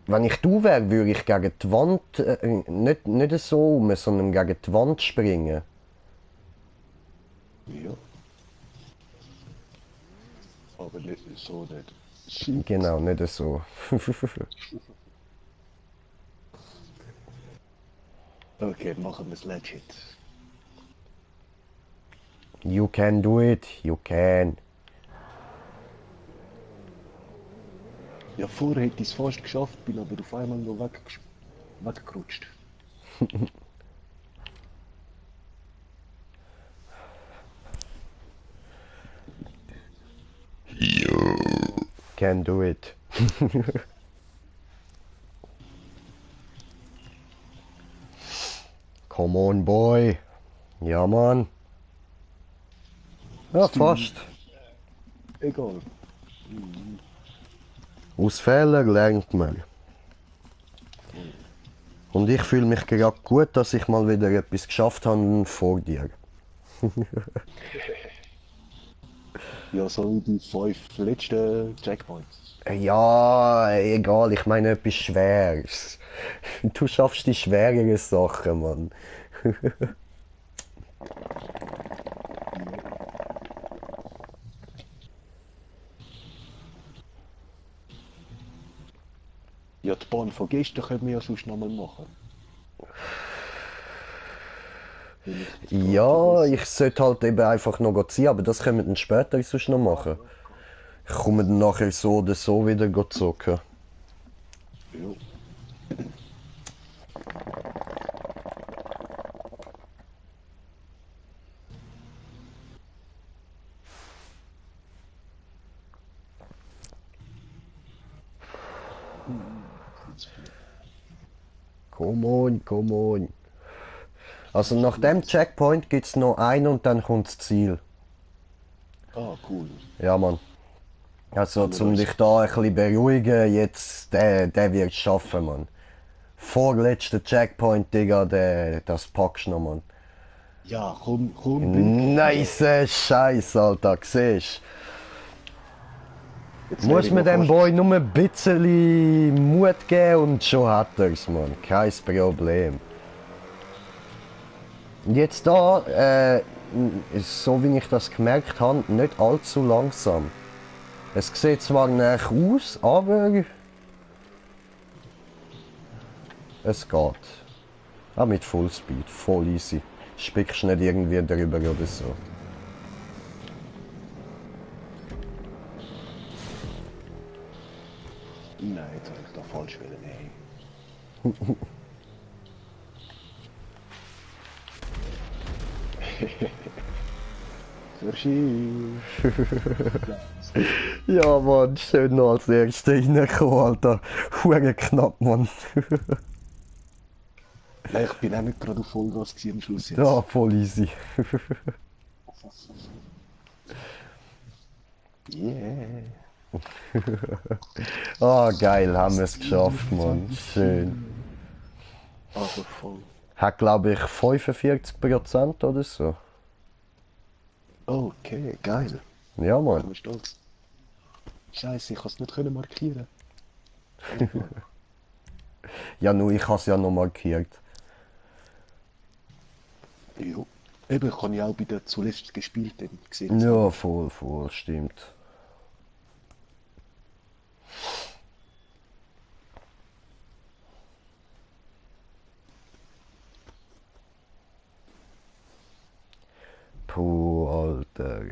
Wenn ich du wäre, würde ich gegen die Wand, nicht so um, sondern gegen die Wand springen. Ja. Aber nicht so nicht. Shit. Genau, nicht so. Okay, machen wir es legit. You can do it, you can. Ja, vorher hätte ich es fast geschafft, bin aber auf einmal noch weggerutscht. Can do it. Come on, boy. Ja, Mann. Ja, fast. Egal. Aus Fehlern lernt man. Und ich fühle mich gerade gut, dass ich mal wieder etwas geschafft habe vor dir. Ja, so wie die 5 letzten Checkpoints. Ja, egal, ich meine etwas Schweres. Du schaffst die schwereren Sachen, Mann. Ja, die Bahn von gestern können wir ja sonst noch mal machen. Ja, ich sollte halt eben einfach noch ziehen, aber das können wir dann später sonst noch machen. Ich komme dann nachher so oder so wieder zocken. Jo. Come on, come on. Also nach dem Checkpoint gibt es noch einen und dann kommt das Ziel. Ah, cool. Ja, Mann. Also zum dich da ein bisschen beruhigen, jetzt, der wird schaffen, Mann. Vorletzter Checkpoint, Digga, das packst du noch, Mann. Ja, komm. Nice Scheiß, Alter, siehst Jetzt muss wäre man ich noch dem fast- Boy nur ein bisschen Mut geben und schon hat er's, Mann. Kein Problem. Und jetzt da, ist, so wie ich das gemerkt habe, nicht allzu langsam. Es sieht zwar nach aus, aber es geht. Auch mit Fullspeed, voll easy. Spickst nicht irgendwie drüber oder so. Nein, jetzt habe ich da falsch wählen. Hey. Verschieben. Ja, Mann, schön noch als Erster reingekommen, Alter. Hure knapp, Mann. Nein, ich bin auch nicht gerade auf Vollgas gewesen am Schluss jetzt. Ja, voll easy. Yeah. Ah, geil, haben wir es geschafft, Mann. Schön. Aber voll. Hat, glaube ich, 45% oder so. Okay, geil. Ja, Ich Mann. bin stolz. Scheiße, ich konnte es nicht können markieren. Ja, nur ich habe es ja noch markiert. Jo. Eben, ich habe ja auch bei der zuletzt gespielt gesehen. Ja, voll, stimmt. Puh, Alter.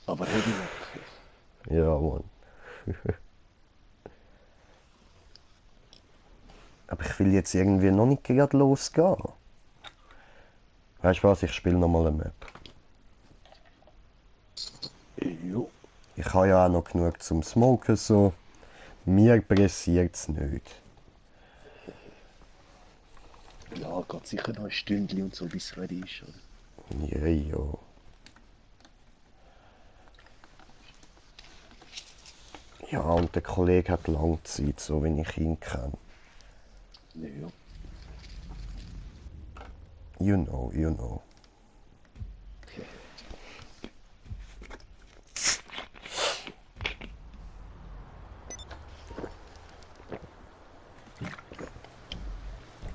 Aber Heavy Metal. Ja, Mann. Aber ich will jetzt irgendwie noch nicht gerade losgehen. Weißt du was, ich spiele nochmal eine Map. Jo. Ich habe ja auch noch genug zum Smoken, so. Mir pressiert es nicht. Ja, geht sicher noch ein Stündchen und so, bis es ready ist, oder? Ja, ja. Ja, und der Kollege hat lange Zeit, so wie ich ihn kenne. Ja. You know, you know.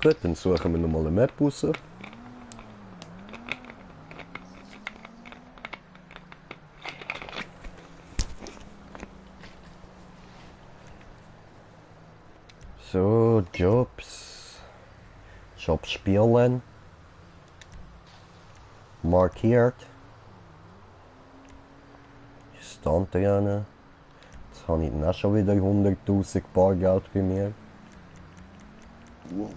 Gut, dann suchen wir nochmal eine Map raus. So, Jobs. Jobs spielen. Markiert. Stand drin. Jetzt habe ich dann auch schon wieder 100.000 Bargeld bei mir. Wow.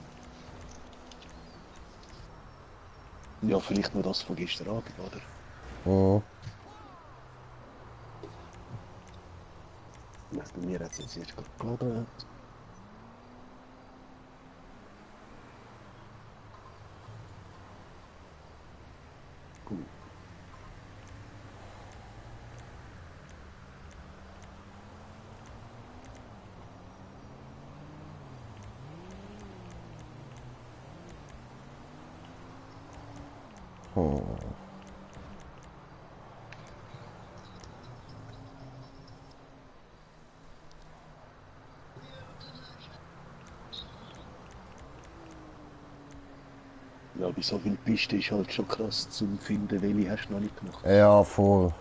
Ja, vielleicht nur das von gestern Abend, oder? Mhm. Ja, bei mir hat es jetzt gerade geladen. Gut. Ja, bei so viel Piste ist halt schon krass zum finden, welche hast du noch nicht gemacht. Ja, voll.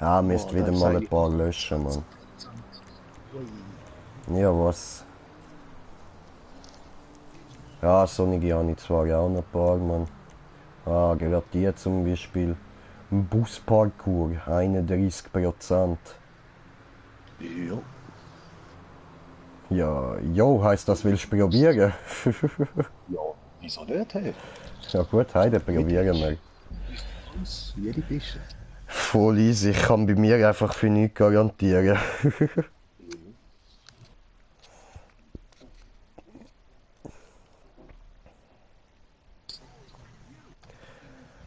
Ja, müsst Boah, wieder da mal sag ein ich paar löschen, Mann. Ui. Ja, was? Ja, sonnige habe ich zwar auch noch ein paar, Mann. Ah, gerade die zum Beispiel. Busparkour, 31%. Ja. Ja, jo, heisst das, willst du probieren? Ja, wieso nicht, hey? Ja gut, heute Jede probieren wir. ist alles, jede Tische. Voll easy, ich kann bei mir einfach für nichts garantieren.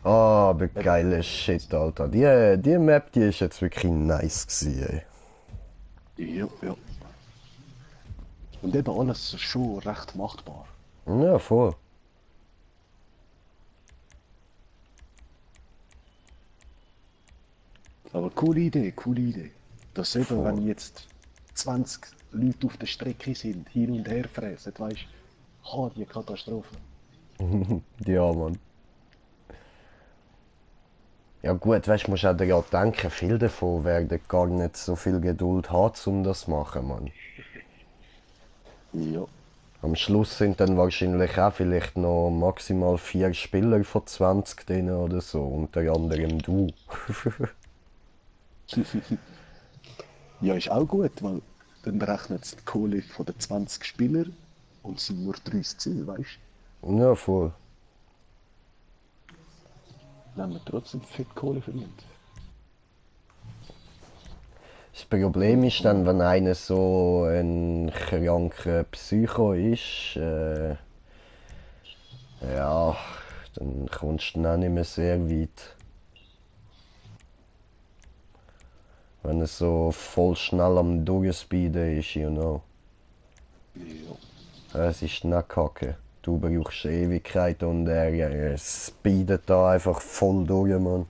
Ah, aber geile Shit, Alter. Die Map, die ist jetzt wirklich nice gewesen, Ja, ja. Und eben alles schon recht machbar. ey. Ja, voll. Aber coole Idee, coole Idee. Dass eben, Voll. wenn jetzt 20 Leute auf der Strecke sind, hin und her fräsen, weißt du, die Katastrophe. Ja, Mann. Ja gut, weißt du, musst auch daran denken, viele davon werden gar nicht so viel Geduld haben, um das zu machen, Mann. Ja. Am Schluss sind dann wahrscheinlich auch vielleicht noch maximal 4 Spieler von 20 drin oder so, unter anderem du. Ja, ist auch gut, weil dann berechnet es die Kohle von den 20 Spielern und sind nur 30 Ziel, weißt Ja, voll. du? Dann haben wir trotzdem fett Kohle verdient. Das Problem ist dann, wenn einer so ein kranker Psycho ist, ja, dann kommst du dann auch nicht mehr sehr weit. Wenn er so voll schnell am Durchspeeden ist, you know. Ja. Es ist nicht kacke. Du brauchst Ewigkeit und er speedet da einfach voll durch, Mann.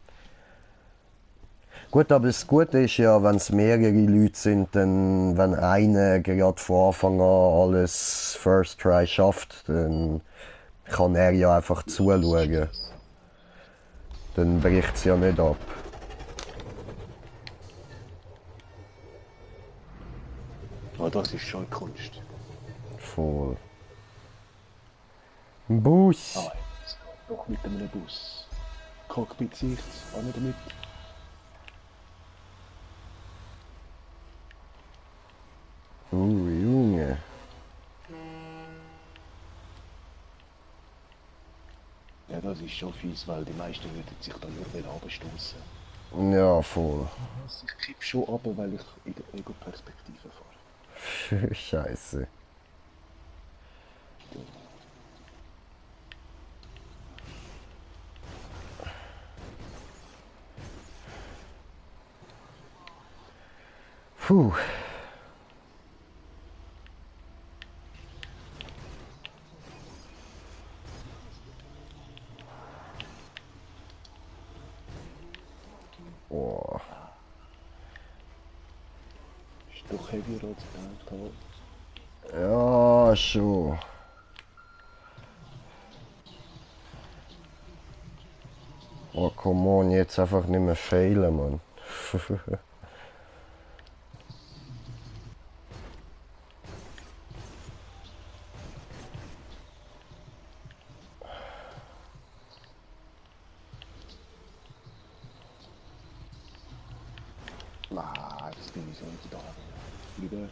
Gut, aber das Gute ist ja, wenn es mehrere Leute sind, dann, wenn einer gerade von Anfang an alles First Try schafft, dann kann er ja einfach zuschauen. Dann bricht es ja nicht ab. Aber das ist schon Kunst. Voll. Bus! Ah, jetzt geht doch mit einem Bus. Cockpit-Sicht, auch nicht damit. Junge. Ja, das ist schon fies, weil die meisten würden sich da nur runterstoßen. Ja, voll. Ich kipp schon ab, weil ich in der Ego-Perspektive fahre. Scheiße. Puh. Oh. Ist doch heavier als gedacht. Ja, schon. Oh, come on, jetzt einfach nicht mehr fehlen, Mann. Ah, jetzt bin ich so nicht da. Lieber.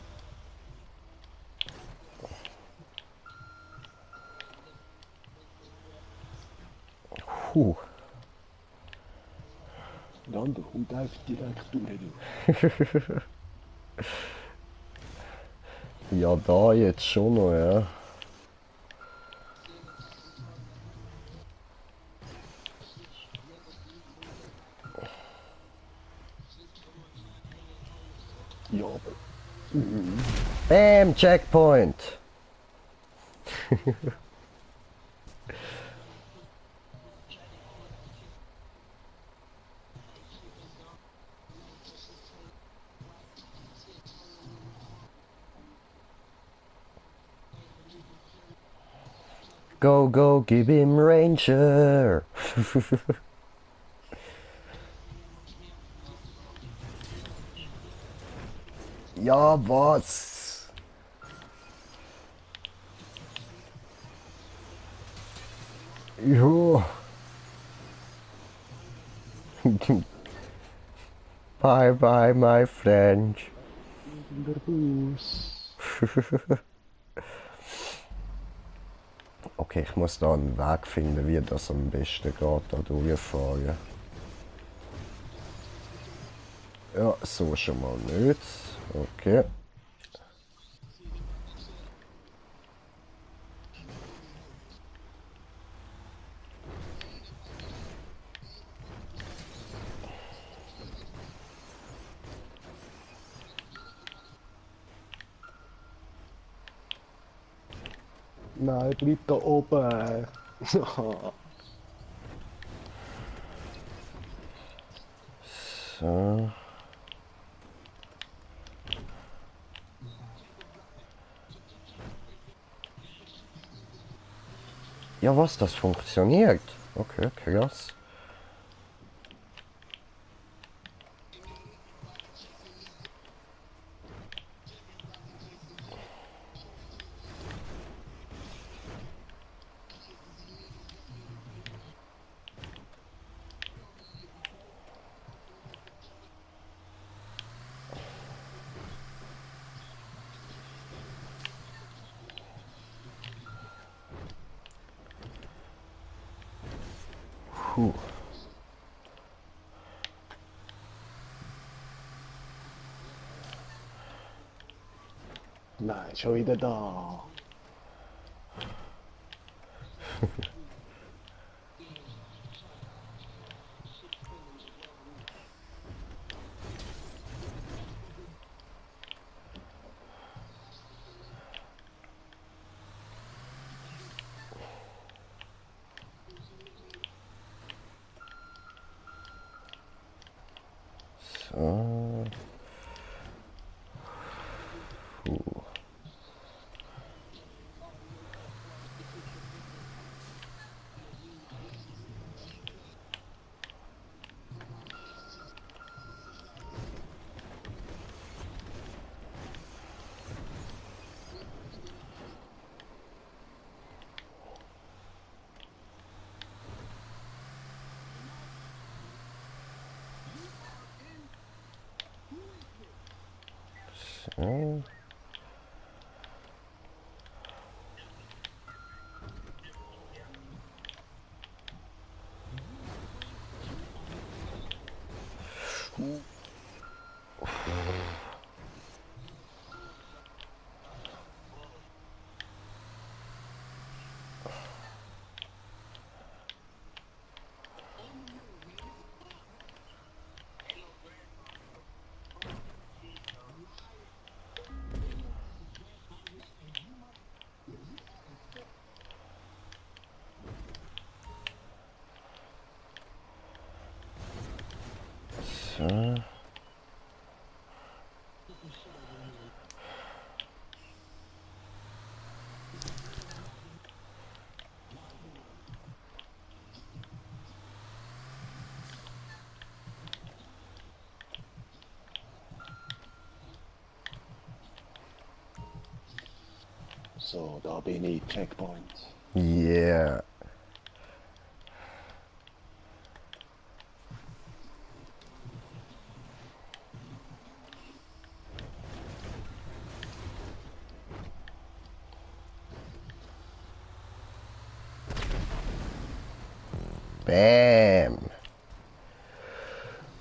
Puh. Der andere kommt einfach direkt durch. Du. Ja, da jetzt schon noch, ja. Ja, aber Bam, Checkpoint. Go, go, gib ihm Ranger. Ja, was? Jo. Bye bye, my friend. In der Bus. Okay, ich muss da einen Weg finden, wie das am besten geht, da durchfahren. Ja, so schon mal nicht. Okay. Nein, bleib da oben. So. Ja, was, das funktioniert? Okay, krass. Puh. Nein, schon wieder da. So. Puh. So. So. So, da bin ich. Checkpoint. Yeah. Bam.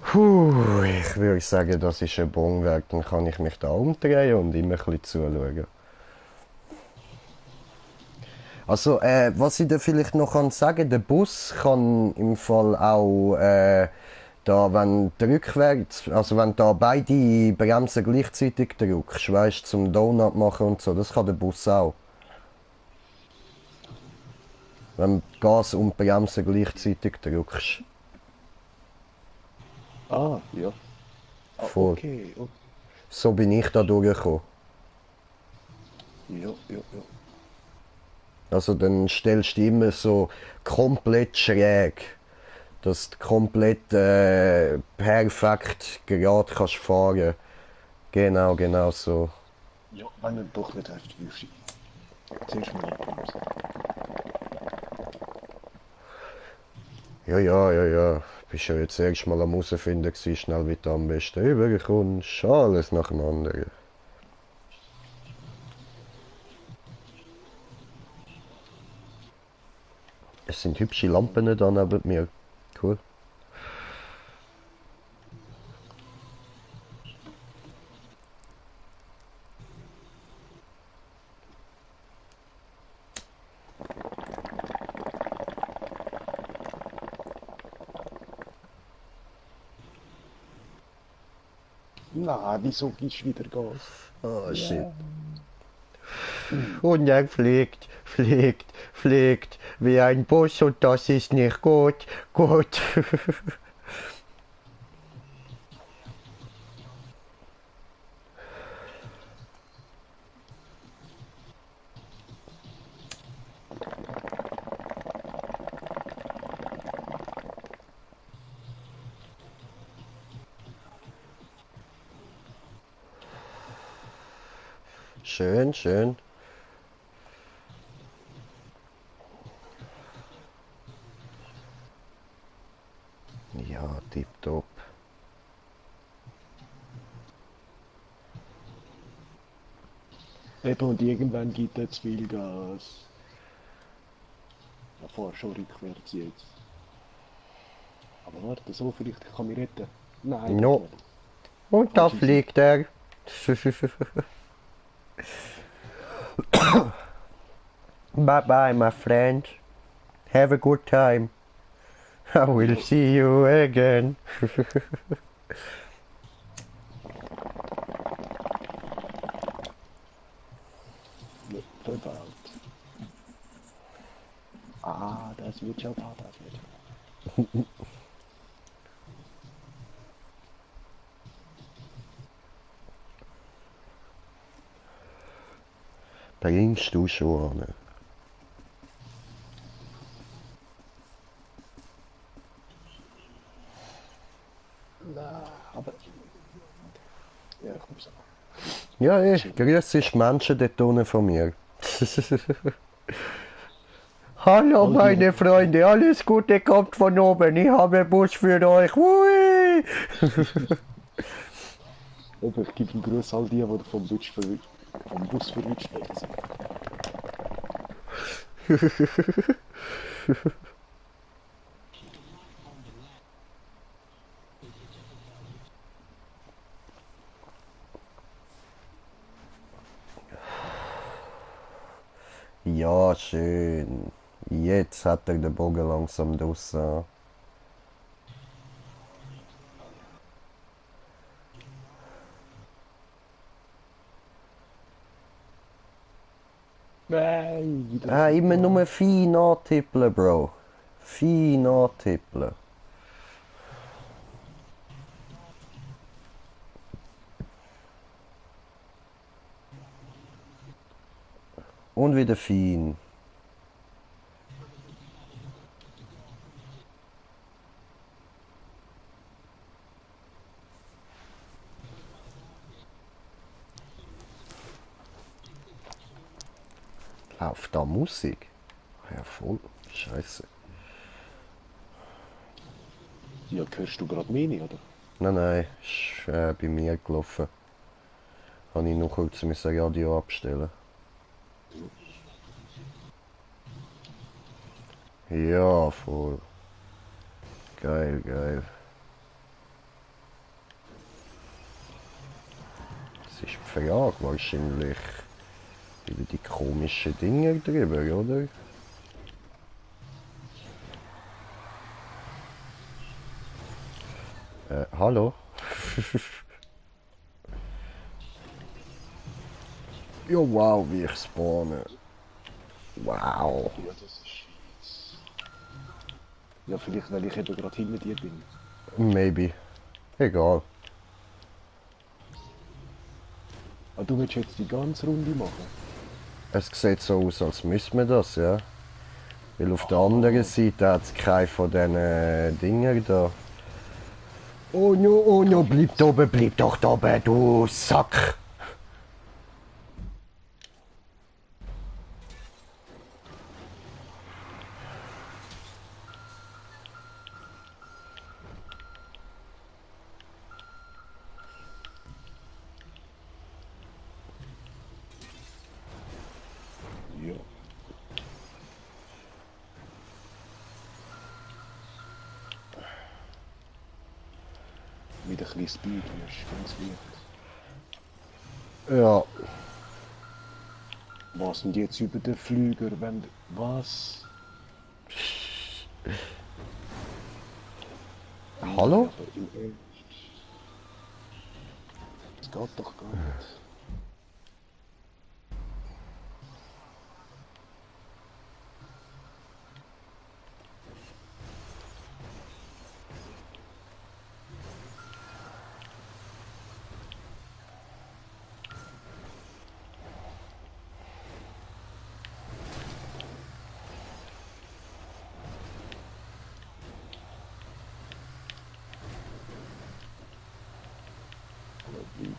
Puh, ich würde sagen, das ist ein Bohnenwerk. Dann kann ich mich da umdrehen und immer ein bisschen zuschauen. Also, was ich dir vielleicht noch sagen kann, der Bus kann im Fall auch, da, wenn du rückwärts, also wenn du da beide Bremsen gleichzeitig drückst, weißt du, zum Donut machen und so, das kann der Bus auch. Wenn du Gas und Bremsen gleichzeitig drückst. Ah, ja. Ah, Voll. okay. Oh. So bin ich da durchgekommen. Ja, ja, ja. Also dann stellst du immer so komplett schräg, dass du komplett perfekt gerade kannst fahren. Genau, genau so. Ja, wenn du doch nicht hast, wirfst du zuerst mal abbremsen. Ja, ja, ja, ja. Bist ja jetzt erst mal am herausfinden gewesen, schnell wie du am besten rüberkommst. Alles nach dem anderen. Es sind hübsche Lampen da neben mir. Cool. Na, wieso gibst du wieder Gas? Oh shit. Ja. Und er fliegt, fliegt, fliegt wie ein Bus und das ist nicht gut, gut. Schön, schön. Ja, tipptopp. Eben, und irgendwann gibt er zu viel Gas. Ja, fahr schon rückwärts jetzt. Aber warte, so vielleicht kann ich mich retten. Nein, geht No. nicht. Und da Falsche Zeit. fliegt er. Bye bye, my friend. Have a good time. I will see you again. Ja, verbaut. Ah, das wird schon, das wird schon. Bringst du schon an. Na, aber... Ja, komm so. Ja, grüß dich Menschen dort unten von mir. Hallo meine Freunde, alles Gute kommt von oben. Ich habe einen Bus für euch. Hui! Eben, ich gebe einen Gruß all die vom Bus verwünscht worden sind. Ja, schön. Jetzt hat er den Bogen langsam draussen. Nein, wieder Ah, so immer da. nur fein antippeln, Bro. Fein antippeln. Und wieder fein. Läuft da Musik? Ja, voll. Scheiße. Ja, hörst du gerade meine, oder? Nein, nein, ist bei mir gelaufen. Habe ich noch kurz mein Radio abstellen. Ja, voll. Geil, geil. Das ist die Frage wahrscheinlich. Über die komischen Dinge drüber, oder? Hallo? Ja, wow, wie ich spawne. Wow. Ja, das ist Schweiz. Ja, vielleicht, weil ich eben gerade hinter dir bin. Maybe. Egal. Ah, du willst jetzt die ganze Runde machen? Es sieht so aus, als müsste man das, ja. Weil auf der anderen Seite hat es keine von diesen Dingen da. Oh no, bleib doch da oben, du Sack! Mit ein bisschen Speed wirst du ganz leicht. Ja. Was sind jetzt über den Flüger, wenn... Was? Hallo? Aber im Ernst. Das geht doch gar nicht.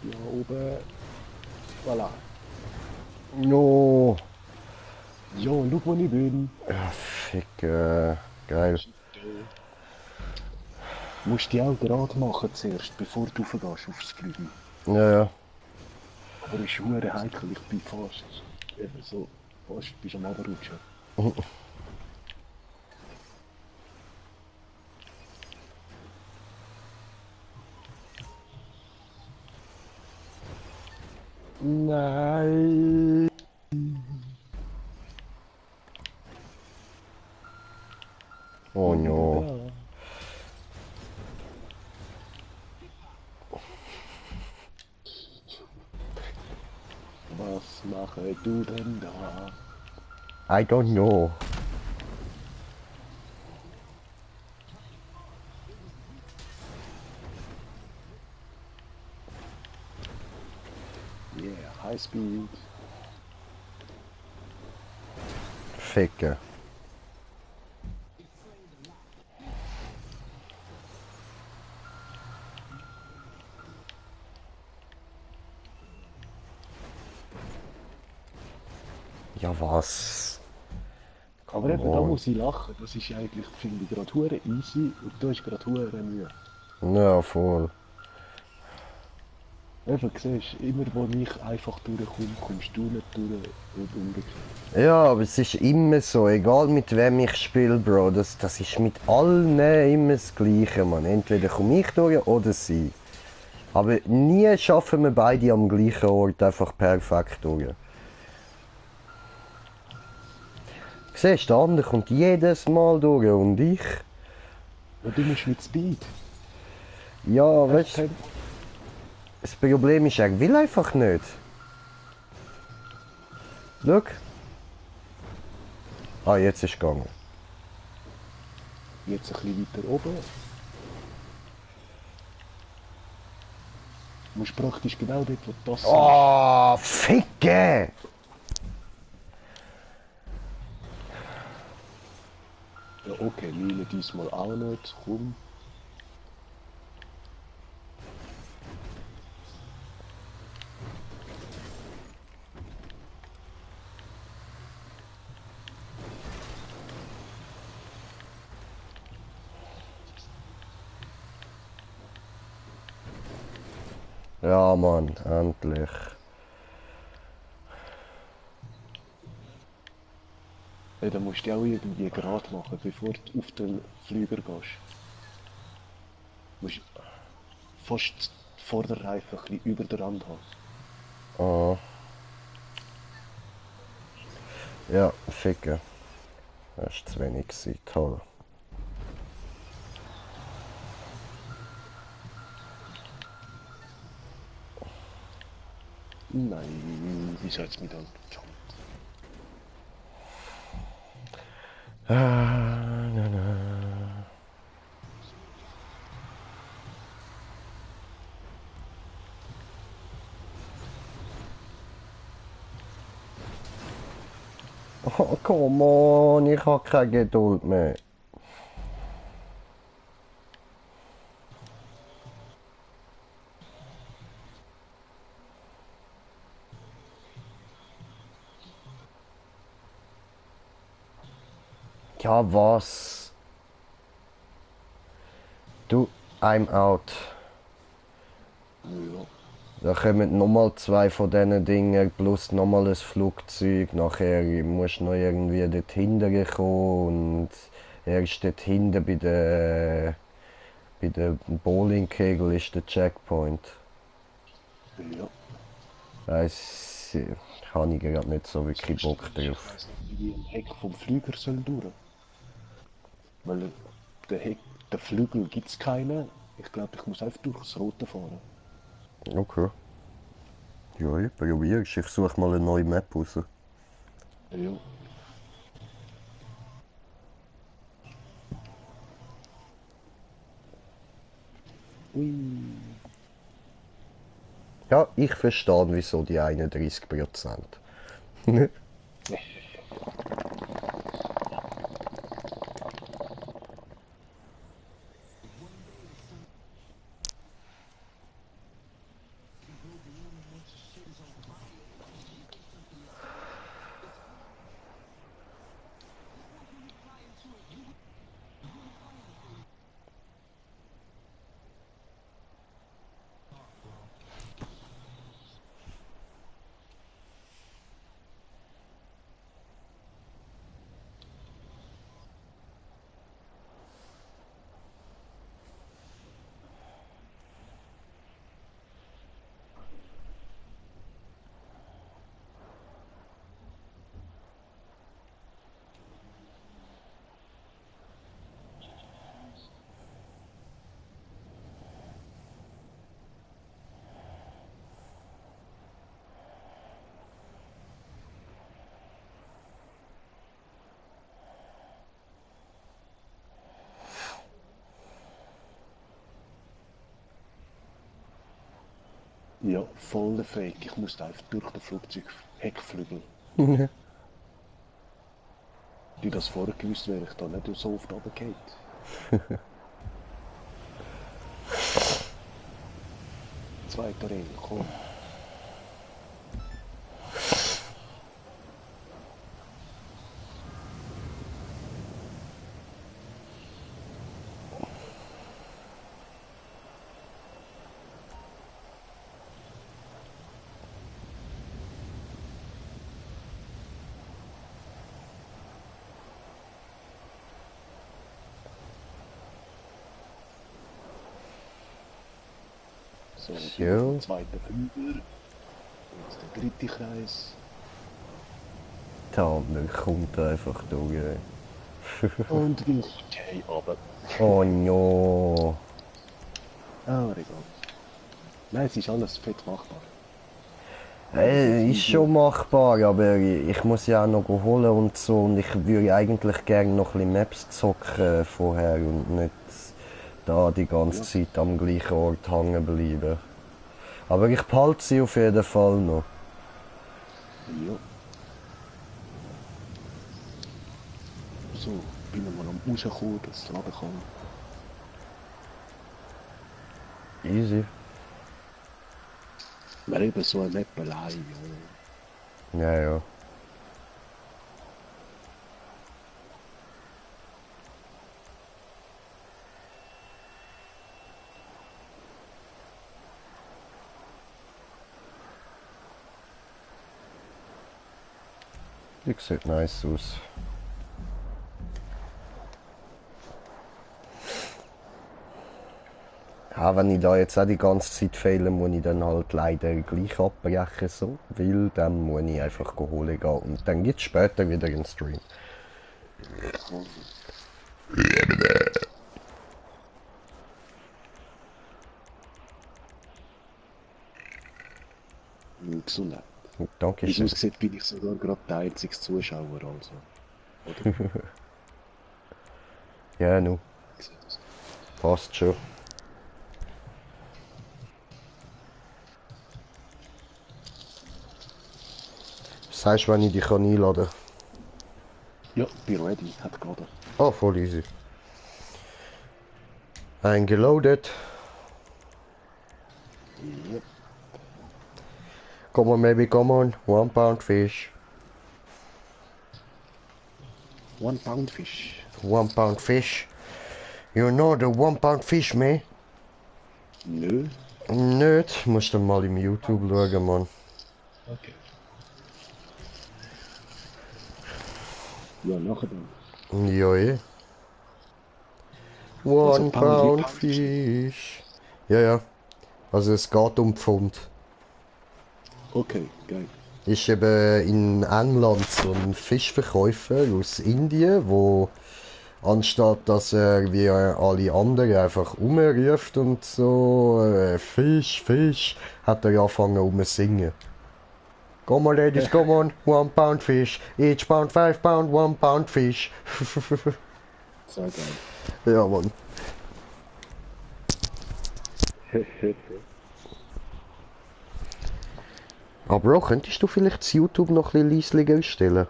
Ja, oben. Voilà. No. Ja, schau, wo ich bin. Ja, fick, geil. Du musst die auch gerade machen zuerst, bevor du raufgehst aufs Flügel. Ja, ja. Aber es ist verdammt heikel, ich bin fast. Eben so, fast bist am Runterrutschen. Nein! Oh no. Was mache du denn da? I don't know. Yeah, High Speed. Ficke. Ja, was? Aber eben, da muss ich lachen. Das ist eigentlich, finde ich, gerade hure easy und da ist gerade hure Mühe. Ja, voll. Eben, siehst du, immer wo ich einfach durchkomme, kommst du nicht durch und umgekehrt. Ja, aber es ist immer so, egal mit wem ich spiele, Bro, das ist mit allen immer das Gleiche, man. Entweder komme ich durch oder sie. Aber nie schaffen wir beide am gleichen Ort einfach perfekt durch. Siehst du, der andere kommt jedes Mal durch und ich... Und du musst mit Speed. Ja, weißt du, das Problem ist, er will einfach nicht. Schau. Ah, jetzt ist es gegangen. Jetzt ein bisschen weiter oben. Du musst praktisch genau dort, wo das ist. Oh, Ficke! Ja, okay, Mine diesmal auch nicht. Komm. Ja, Mann, endlich. Ja, dann musst du auch irgendwie gerade machen, bevor du auf den Flüger gehst. Du musst fast die Vorderreifen ein bisschen über der Rand haben. Oh. Ja, Ficke. Das ist zu wenig gewesen. Toll. Nein, wieso hat's mich da gejumpt? Ah, na, na. Oh, come on, ich habe keine Geduld mehr. Ja, was? Du, I'm out. Ja. Da kommen nochmal zwei von diesen Dingen plus nochmal ein Flugzeug. Nachher musst du noch irgendwie dort hinten kommen und er ist dort hinten bei der Bei der Bowlingkegel ist der Checkpoint. Ja. Das habe ich gerade nicht so wirklich Bock Ich drauf. weiss nicht, wie ein Heck vom Flüger soll durch. Weil der Flügel gibt es keinen. Ich glaube, ich muss einfach durch das Rote fahren. Okay. Ja, ich probier's. Ich suche mal eine neue Map raus. Ja. Ui. Ja, ich verstehe, wieso die 31%. Ja, voll der Fake. Ich muss einfach durch den Flugzeugheckflügel. Die das vorher gewusst, wäre ich da nicht so oft runtergefallen. Zweiter Ring, komm. So, Ja. der zweite Flüger. Jetzt der dritte Kreis. Der andere kommt einfach durch. Und okay, aber. Oh no. Ah, egal. Nein, es ist alles fett machbar. Ist schon machbar, aber ich muss ja auch noch holen und so. Und ich würde eigentlich gerne noch ein bisschen Maps zocken vorher und nicht da die ganze Zeit am gleichen Ort hängen bleiben. Aber ich behalte sie auf jeden Fall noch. Ja. So, bin ich mal am rauskommen, dass es laden kann. Easy. Wäre eben so eine Map allein, oder? Ja, ja. Die sieht nice aus. Ja, wenn ich da jetzt auch die ganze Zeit fehle, muss ich dann halt leider gleich abbrechen, so. Weil dann muss ich einfach holen gehen und dann gibt es später wieder einen Stream. Gesundheit. Wie es Dankeschön. aussieht, bin ich sogar gerade der einzige Zuschauer, also. Oder? Ja, nu. Passt schon. Was sagst du, wenn ich dich einladen kann? Ja, bin ready, hat gerade. Oh, voll easy. Eingeloadet. Ja. Come on, baby, come on. 1 pound fish. 1 pound fish. 1 pound fish. You know the 1 pound fish, man? Nö. Nicht. Musst du mal im YouTube schauen, Mann. Okay. Ja, nachher dann. Ja, eh. One Pound Fish. Ja, ja. Also es geht um Pfund. Okay, geil. Ist eben in England so ein Fischverkäufer aus Indien, wo anstatt dass er wie alle anderen einfach rumruft und so Fisch, Fisch, hat er angefangen rumzusingen. Come on ladies, come on, 1 pound fish, each pound 5 pound, 1 pound fish. Sehr geil. Ja, Mann. Aber Bro, könntest du vielleicht das YouTube noch ein bisschen leislicher stellen?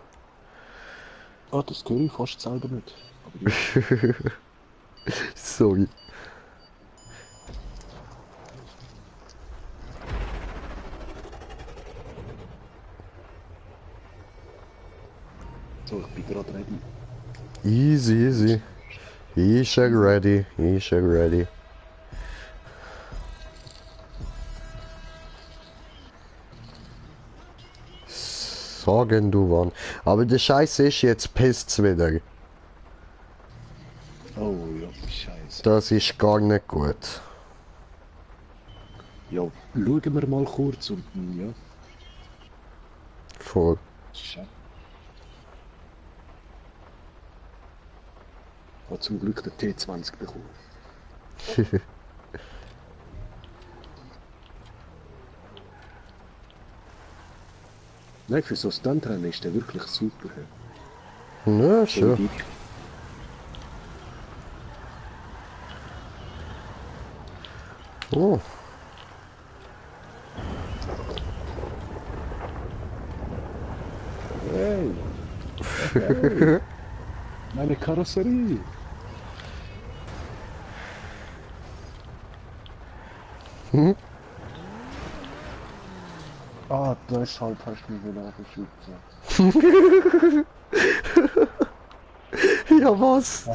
Ah, das höre ich fast selber nicht. Aber ja. Sorry. So, ich bin gerade ready. Easy, easy. Ich schon ready, ich schon ready. Sagen du wann. Aber der Scheiße ist, jetzt pisst's wieder. Oh ja, scheiße. Das ist gar nicht gut. Ja, schauen wir mal kurz und ja. Voll. Scheiße. Ich habe zum Glück den T20 bekommen. Nein, für so Stuntrennen ist der wirklich super. Ja, schon. Oh. Hey! Hey. Meine Karosserie! Hm? Ah, deshalb hast du mich abgeschützt. Ja, was?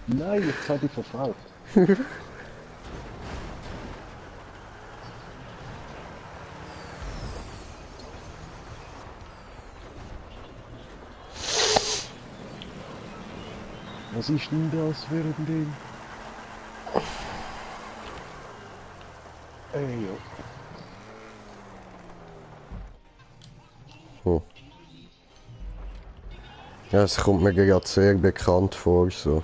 Nein, jetzt habe ich verfragt. Was ist denn das für ein Ding? Ey, ja. Oh. Ja, es kommt mir gerade sehr bekannt vor, so.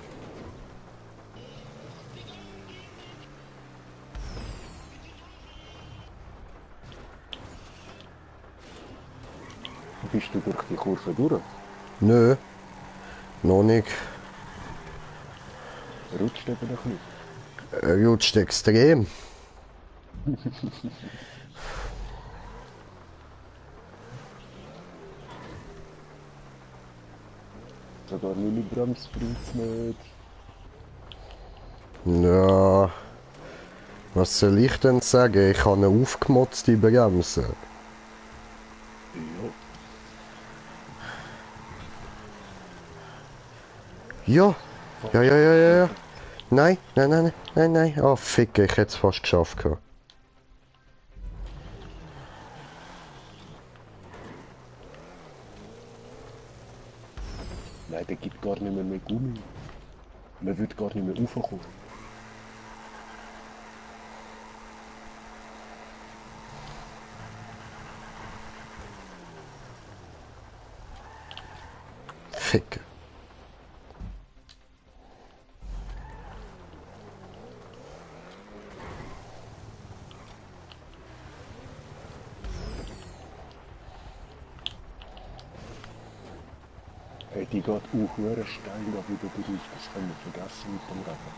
Bist du durch die Kurve durch? Nö. Noch nicht. Rutscht eben noch nicht. Er rutscht extrem. Sogar meine Bremse bringt's nicht. Ja. Was soll ich denn sagen? Ich habe eine aufgemotzte Bremse. Ja. Ja. Ja. Nein. Oh, fick, ich hätte es fast geschafft. Gehabt. Nein, der gibt gar nicht mehr Gummi. Man wird gar nicht mehr raufkommen. Fick. Hey, die geht auch hure steil da wieder durch. Das können wir vergessen mit dem Rennen.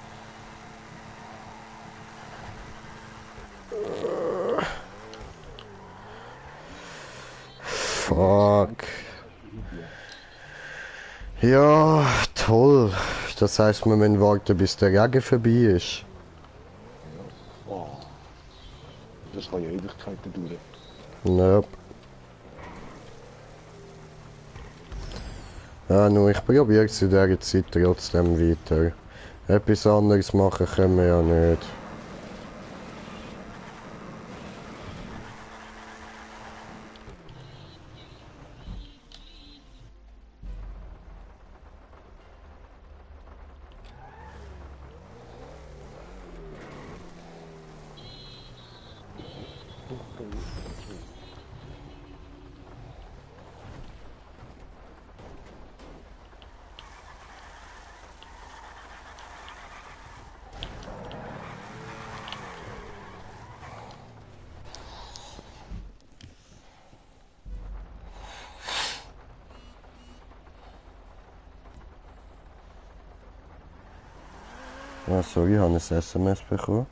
Fuck. Ja, toll. Das heißt, wir müssen warten, bis der Regen vorbei ist. Ja. Oh. Das kann ja Ewigkeiten dauern. Nope. Ja, nur ich probiere es in dieser Zeit trotzdem weiter. Etwas anderes machen können wir ja nicht. Ah, sorry, ich habe ein SMS bekommen.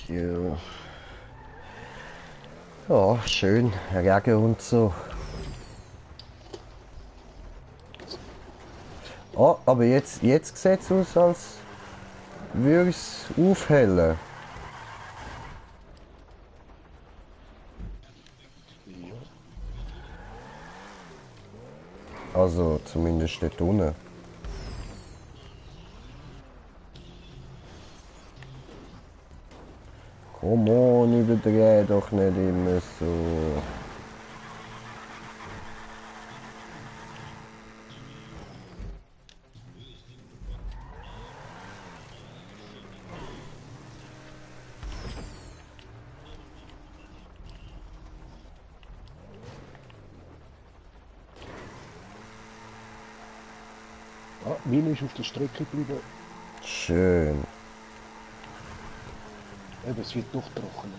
Ja. Ja, schön. Regen und so. Ah, aber jetzt sieht es aus, als würde es aufhellen. Ja. Also zumindest dort unten. Komm on, überdreh doch nicht immer so. Ah, meine ist auf der Strecke geblieben. Schön. Eben, es wird doch trockener.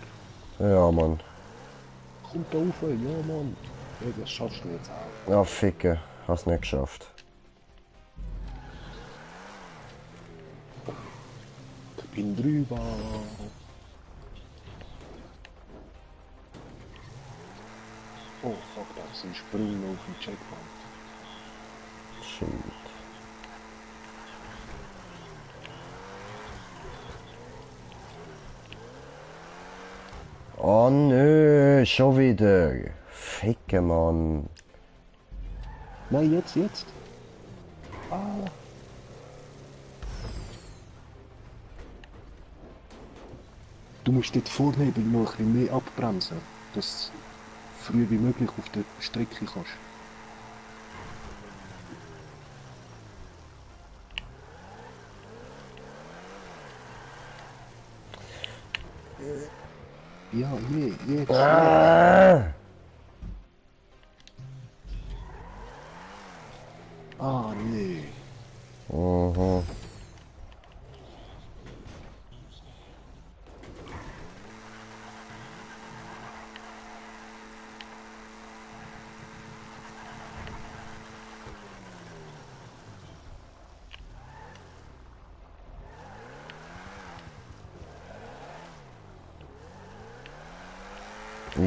Ja, Mann. Kommt da rauf, ja Mann. Ja, das schaffst du jetzt auch. Ja, ficken. Hast nicht geschafft. Ich bin drüber. Oh fuck, da ist ein Sprung auf dem Checkpoint. Shit. Oh nö, schon wieder. Ficken, Mann. Nein, jetzt. Ah. Du musst dort vorne eben noch ein bisschen mehr abbremsen, dass du früh wie möglich auf der Strecke kannst. Ja, jetzt. Ah! Ah, nee. Mhm.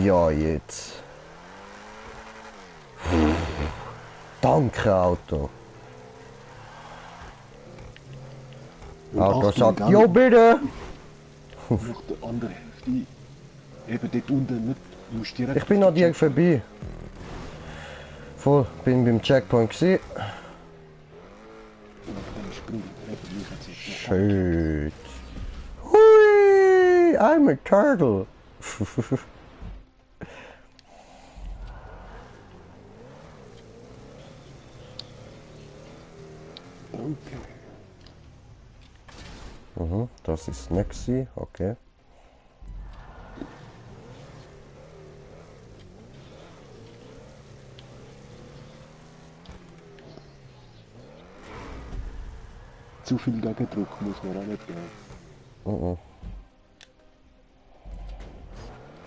Ja, jetzt. Danke, Auto. Und Auto Achtung, sagt, gell, jo bitte. nach der anderen Hälfte. Eben dort unten nicht. Du musst direkt. Ich bin auf an den dir Checkpoint. vorbei. Voll, bin beim Checkpoint gewesen. Und nach dem Sprung. Eben, mich hat es jetzt noch Shit. Hui, I'm a turtle. Danke. Mhm, das ist Nexi, okay. Zu viel Gegendruck muss man auch nicht geben. Mhm.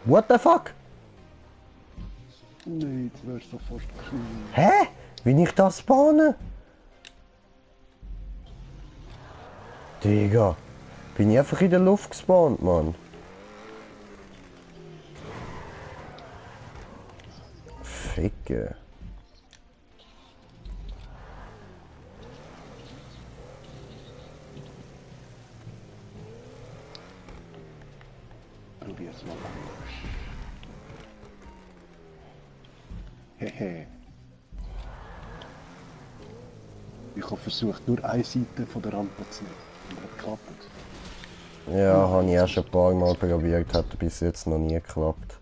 What the fuck? Nee, jetzt wärst du fast cool. Hä? Wie ich das spawne? Digga. Bin ich einfach in der Luft gespawnt, Mann. Ficke. Okay. Ich habe versucht, nur eine Seite von der Rampe zu nehmen. Und hat geklappt. Ja, habe ich auch schon ein paar Mal probiert, hat bis jetzt noch nie geklappt.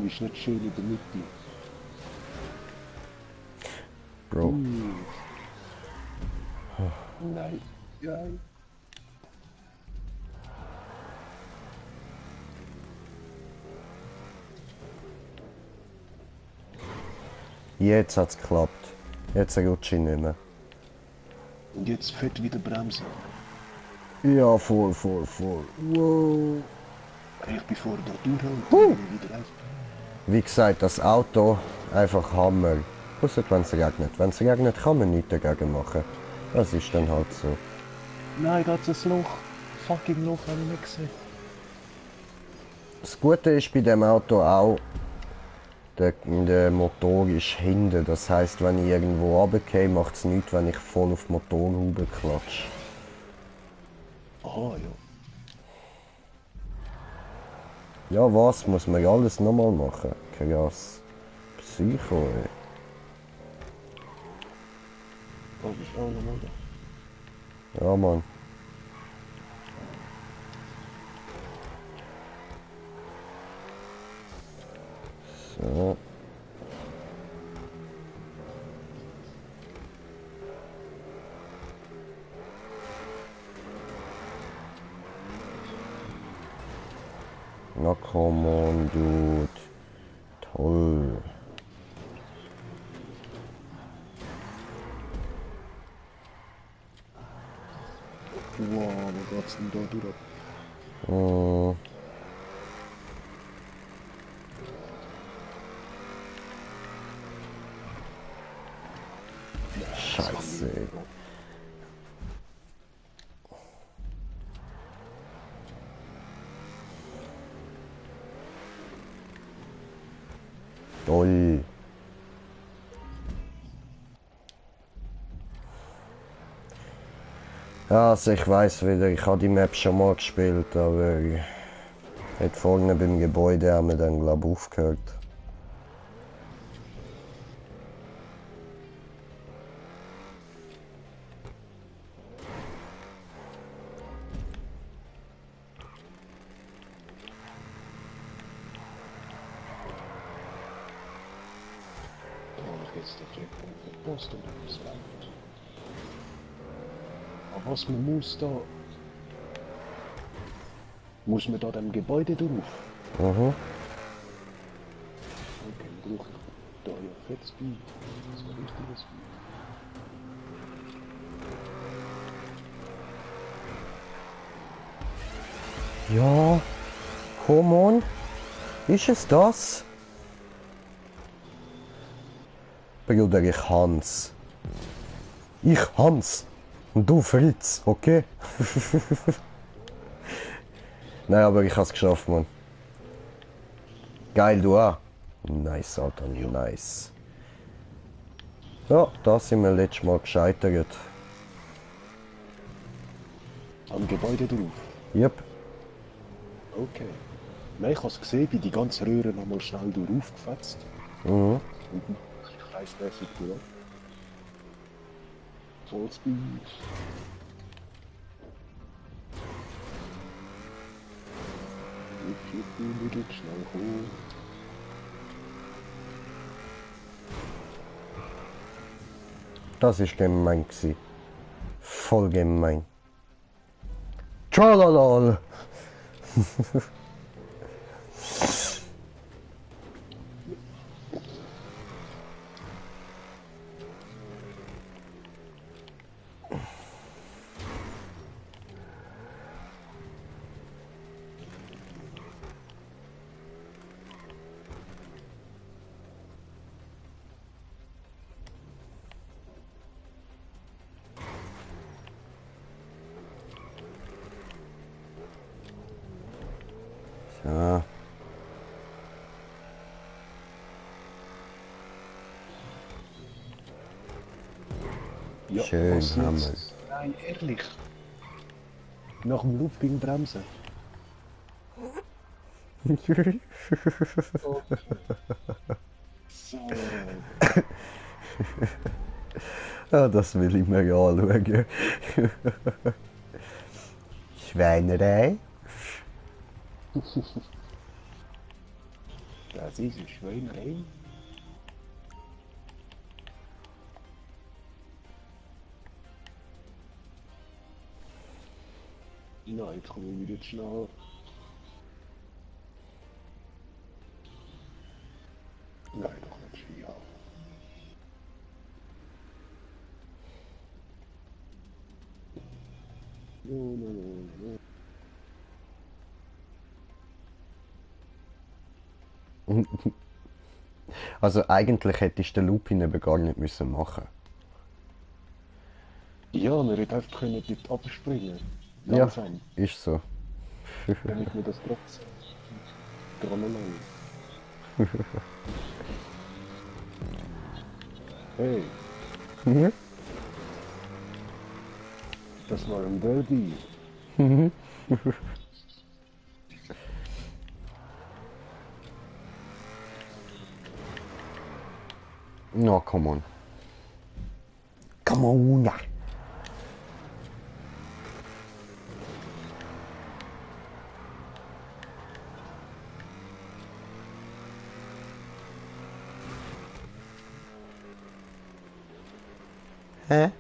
Ist nicht schön in der Mitte. Bro. Nein. Nein. Jetzt hat's geklappt. Jetzt rutsche ich nicht mehr. Und jetzt fährt wieder bremsen. Ja, voll. Wow. Ich bin vorher da durch und dann bin ich wieder raus. Wie gesagt, das Auto einfach Hammer. Ausser wenn es regnet. Wenn es regnet, kann man nichts dagegen machen. Das ist dann halt so. Nein, da ist ein Loch. Fucking Loch, habe ich nicht gesehen. Das Gute ist bei dem Auto auch, der Motor ist hinten. Das heisst, wenn ich irgendwo runtergehe, macht es nichts, wenn ich voll auf die Motorhaube klatsche. Aha, ja. Ja, was? Muss man alles nochmal machen? Krass. Psycho, ey. Oh, ist auch nochmal da. Ja, Mann. So. Na komm on, Dude. Toll. Wow, wo geht's denn da durch? Hm. Scheiße. Toll. Ja, also ich weiß wieder, ich habe die Map schon mal gespielt, aber dort vorne beim Gebäude haben wir dann glaube ich aufgehört. Jetzt der Checkpoint verpasst und etwas rennt. Aber was man muss da... Muss man da dem Gebäude drauf? Mhm. Okay, dann brauche ich da ja fettes Speed. Das ist ein richtiges Speed. Ja, come on. Ist es das? Bruder, ich Hans. Ich Hans. Und du Fritz, okay? Nein, aber ich hab's geschafft, Mann. Geil, du auch. Nice, Alter, nice. Ja, da sind wir letztes Mal gescheitert. Am Gebäude drauf? Yep. Okay. Nein, ich habe es gesehen, wie die ganze Röhre nochmal schnell aufgefetzt. Mhm. Und kreismäßig durch. Vollspeed. Ich bin wieder schnell hoch. Das ist gemein gewesen. Voll gemein. Tralalal. Ja. Ja, Schön, was Hammer. jetzt? Nein, ehrlich. Nach dem Looping bremsen. So. Ja, das will ich mir anschauen. Schweinerei. Das ist ein Schweinerei. Nein, jetzt komme ich wieder schnell. Nein, doch nicht Ski haben. No, no, no, no. Also eigentlich hättest du den Loop eben gar nicht müssen machen. Ja, wir hätten einfach können dort abspringen. Ja, Langsam. ist so. Damit wir das trotzdem dran lang. Hey, Mhm. das war ein Derby. No, come on. Come on. Hä?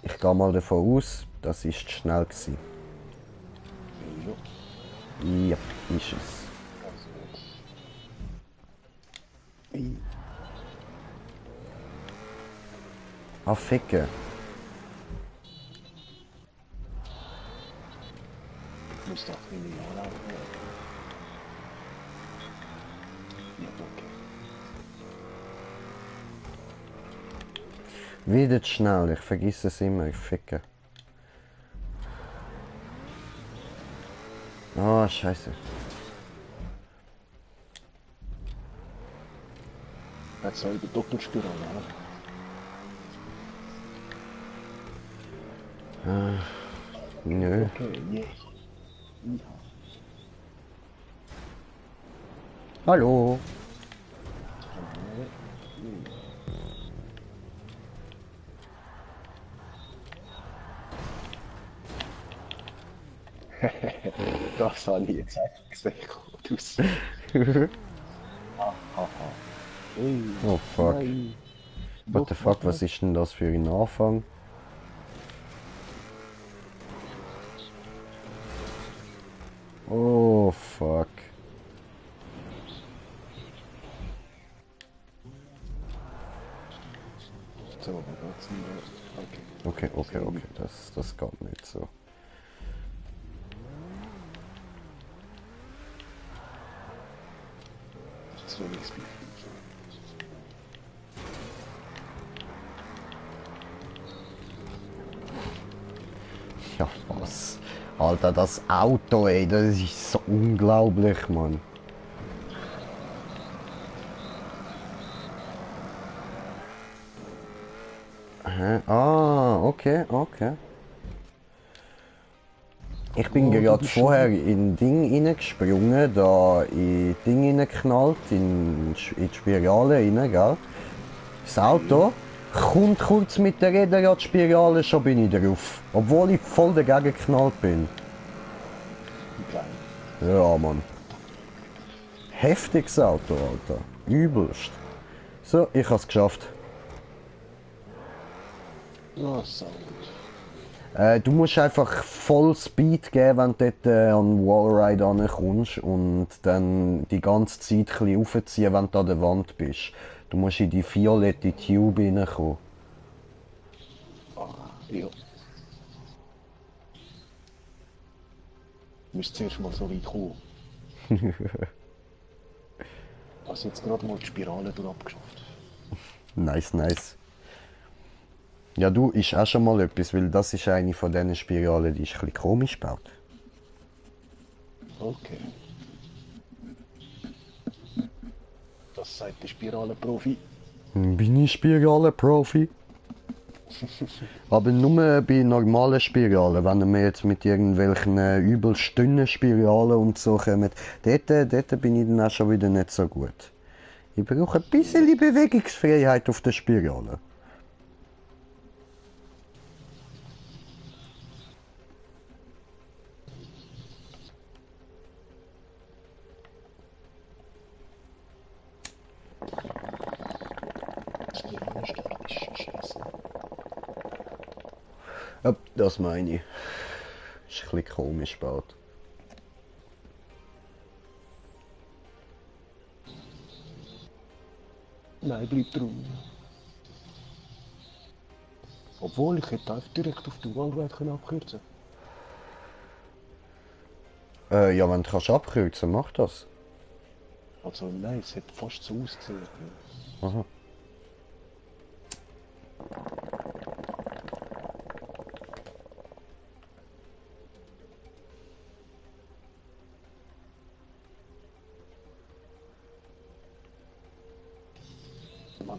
Ich gehe mal davon aus, das ist zu schnell gewesen. Ja, Ja, ist es. ich Ah, ficken. muss doch nicht anlaufen. Ja, okay. Wieder zu schnell, ich vergesse es immer, ich ficke. Ah, scheiße. Jetzt soll der Doppelspirale haben. Nö. Okay, yeah. Ja. Hallo. Das habe ich jetzt einfach gesehen. Haha. Hey, Oh fuck. nein. What the fuck, was ist denn das für ein Anfang? Oh fuck. So, wo geht's denn da? Okay. Okay, das geht nicht so. Das will ich spielen. Ja, was? Alter, das Auto, ey, das ist so unglaublich, Mann. Hä? Ah, okay. Ich bin gerade vorher in Ding reingesprungen, da in Ding reingeknallt, in die Spirale rein, gell? Das Auto kommt kurz mit der Räder an die Spirale, schon bin ich drauf. Obwohl ich voll dagegen geknallt bin. Geil. Ja, Mann. Heftiges Auto, Alter. Übelst. So, ich hab's geschafft. Ja, so gut. Du musst einfach voll Speed geben, wenn du dort an Wallride ankommst und dann die ganze Zeit ein bisschen raufziehen, wenn du an der Wand bist. Du musst in die violette Tube reinkommen. Ah, ja. Du musst zuerst mal so weit kommen. Hast jetzt gerade mal die Spirale durch abgeschafft. Nice. Ja, du, ist auch schon mal etwas, weil das ist eine von diesen Spiralen, die ist ein bisschen komisch gebaut. Okay. Das sagt der Spiralenprofi. Bin ich Spirale-Profi? Aber nur bei normalen Spiralen, wenn wir jetzt mit irgendwelchen übelst dünnen Spiralen und so kommen, dort bin ich dann auch schon wieder nicht so gut. Ich brauche ein bisschen Bewegungsfreiheit auf der Spirale. Ja, das meine ich. Ist ein bisschen komisch spät. Nein, bleib drum. Obwohl, ich hätte einfach direkt auf die Wallride abkürzen können. Ja, wenn du kannst abkürzen, mach das. Also nein, es hat fast so ausgesehen. Aha. Mann.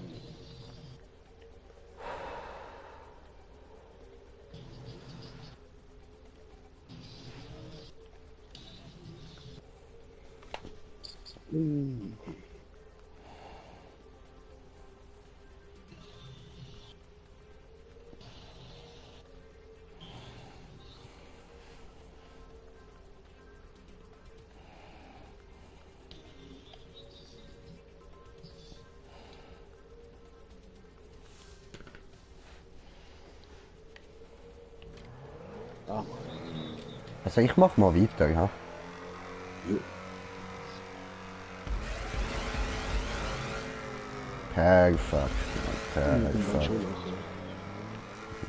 Ah, Also ich mach mal weiter, ja. jo. Perfekt, perfekt.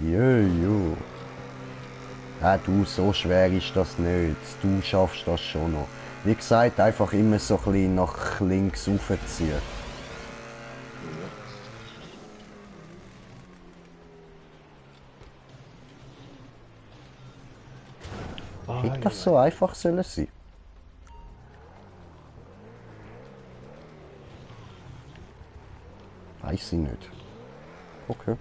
Jojo. Ja, du, so schwer ist das nicht. Du schaffst das schon noch. Wie gesagt, einfach immer so ein bisschen nach links raufziehen. Hätte das so einfach sollen sein? Weiß ich nicht. Okay.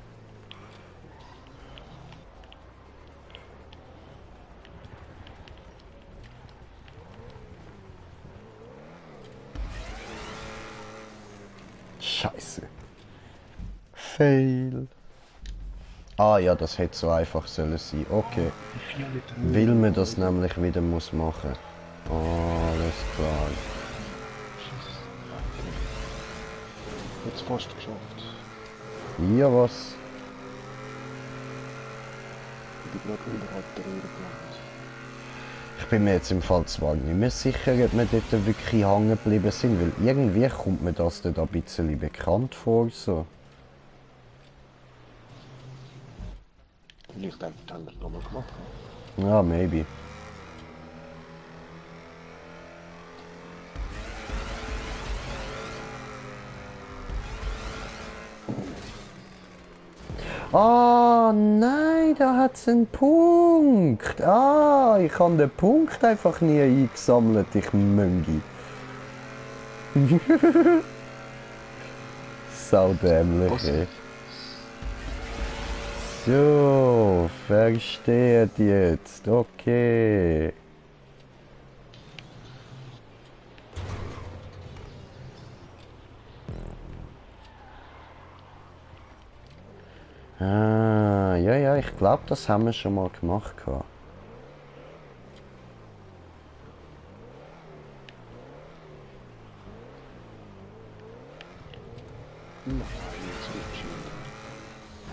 Scheiße. Fail. Ah ja, das hätte so einfach sollen sein. Okay. Weil man das nämlich wieder muss machen. Alles klar. Jetzt fast geschafft. Ja, was? Ich bin gerade unterhalb der Röhre gelandet. Ich bin mir jetzt im Fall zwar nicht mehr sicher, ob wir dort wirklich hängen geblieben sind, weil irgendwie kommt mir das dort ein bisschen bekannt vor. So. Vielleicht einfach die anderen nochmal gemacht haben. Ja, maybe. Ah, nein, da hat es einen Punkt. Ah, ich habe den Punkt einfach nie eingesammelt, ich Möngi. Saudämlich, ey. So, versteht jetzt. Okay. Ah, ja, ja, ich glaube, das haben wir schon mal gemacht.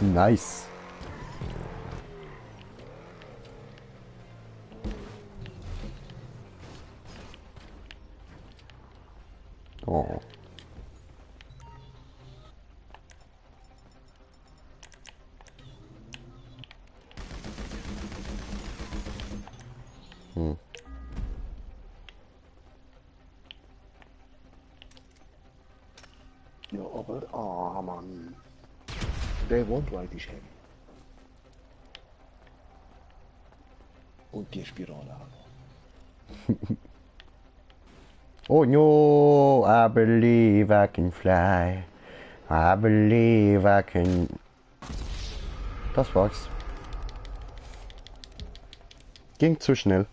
Nice. Oh. Ja, aber, ah Mann. Der One-Ride ist heavy. Und die Spirale auch. Oh no, I believe I can fly. I believe I can. Das war's. Ging zu schnell.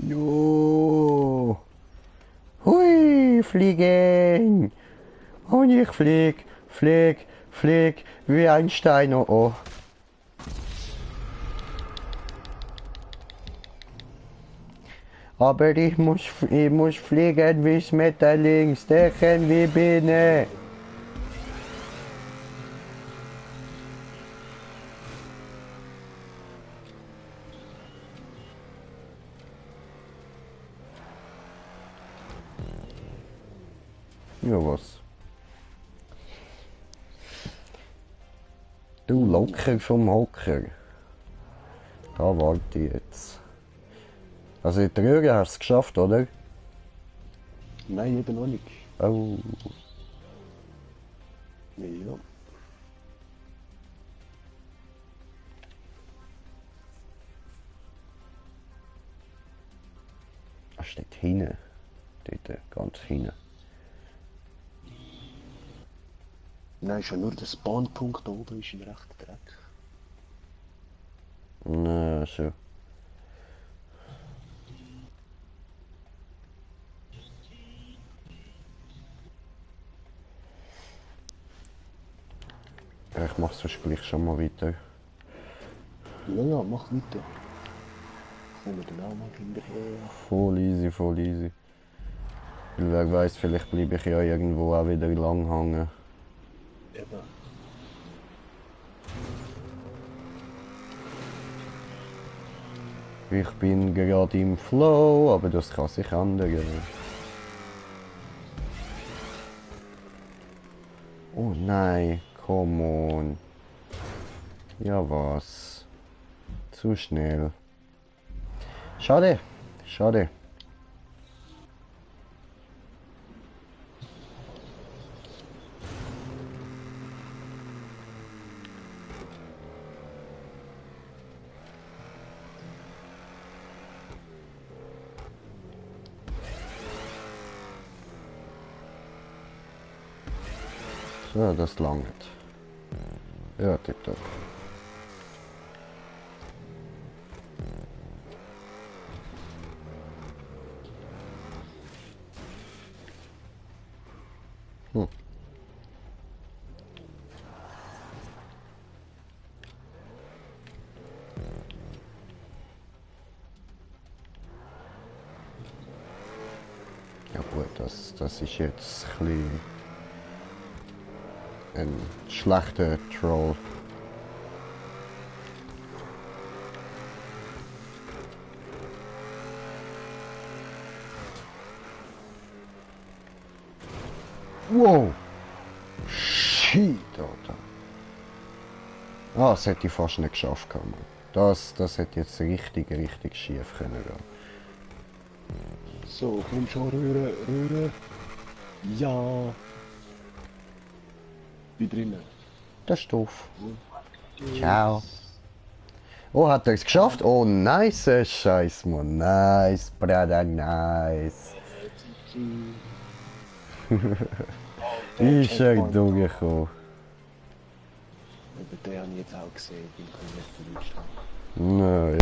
Jo. Hui, fliegen. Und ich flieg wie ein Stein. Oh, oh. Aber ich muss fliegen wie Schmetterlings, stechen wie Biene. Ja, was? Du locker vom Hocker. Da warte ich jetzt. Also in der Röhre hast du es geschafft, oder? Nein, eben noch nicht. Oh. Ja. Er steht hinten. Dort, ganz hinten. Nein, schon nur der Spawnpunkt da oben ist im rechten Dreck. Na, so. Ich mach sonst gleich schon mal weiter. Ja, ja, mach weiter. Kommen wir dann auch mal hinterher. Voll easy, voll easy. Weil wer weiß, vielleicht bleibe ich ja irgendwo auch wieder lang hängen. Eben. Ich bin gerade im Flow, aber das kann sich ändern. Oh nein, come on. Ja was? Zu schnell. Schade, schade. So, das langt. Ja, tipptopp. Hm. Ja gut, das ist jetzt ein bisschen ein schlechter Troll. Wow! Shit, Alter. Ah, das hätte ich fast nicht geschafft. Das hätte jetzt richtig schief können gehen. So, komm schon, Röhre. Ja. Bin drinnen. Das ist doof. Ciao. Oh, hat er es geschafft? Oh, nice, Scheiß, Mann. Nice, Brother, nice. Ist er durchgekommen. Aber den habe ich jetzt auch gesehen, den kann ich nicht verwischen. Nein.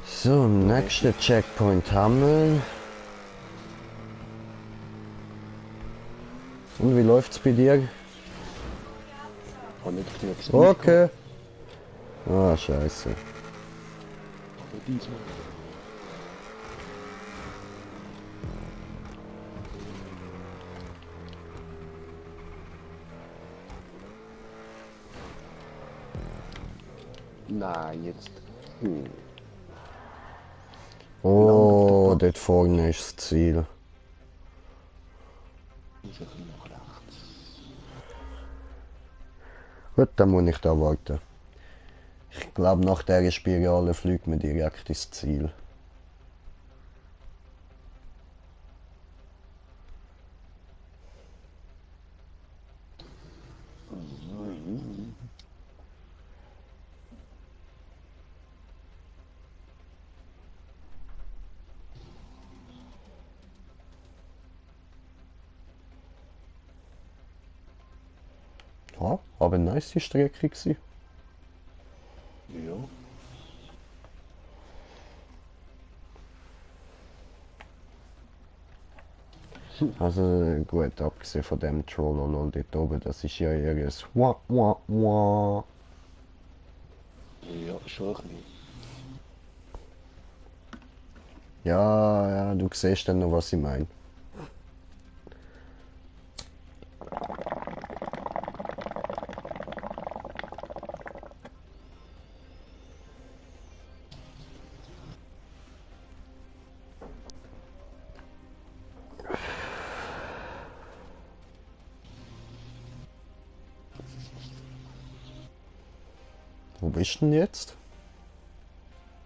So, nächster Checkpoint haben wir. Und wie läuft's bei dir? Ich habe nicht genug Speed Okay. Ah, scheiße. aber diesmal. Nein, jetzt. Oh, dort vorne ist das Ziel. Muss ich nach rechts. Gut, dann muss ich da warten. Ich glaube, nach dieser Spirale fliegt man direkt ins Ziel. Ja, aber eine nice Strecke gewesen. Ja. Also gut, abgesehen von dem Trollolol dort oben, das ist ja eher ein Wah Wah Wah. Ja, schon ein bisschen. Ja, ja, du siehst dann noch, was ich meine. Wo bist du denn jetzt?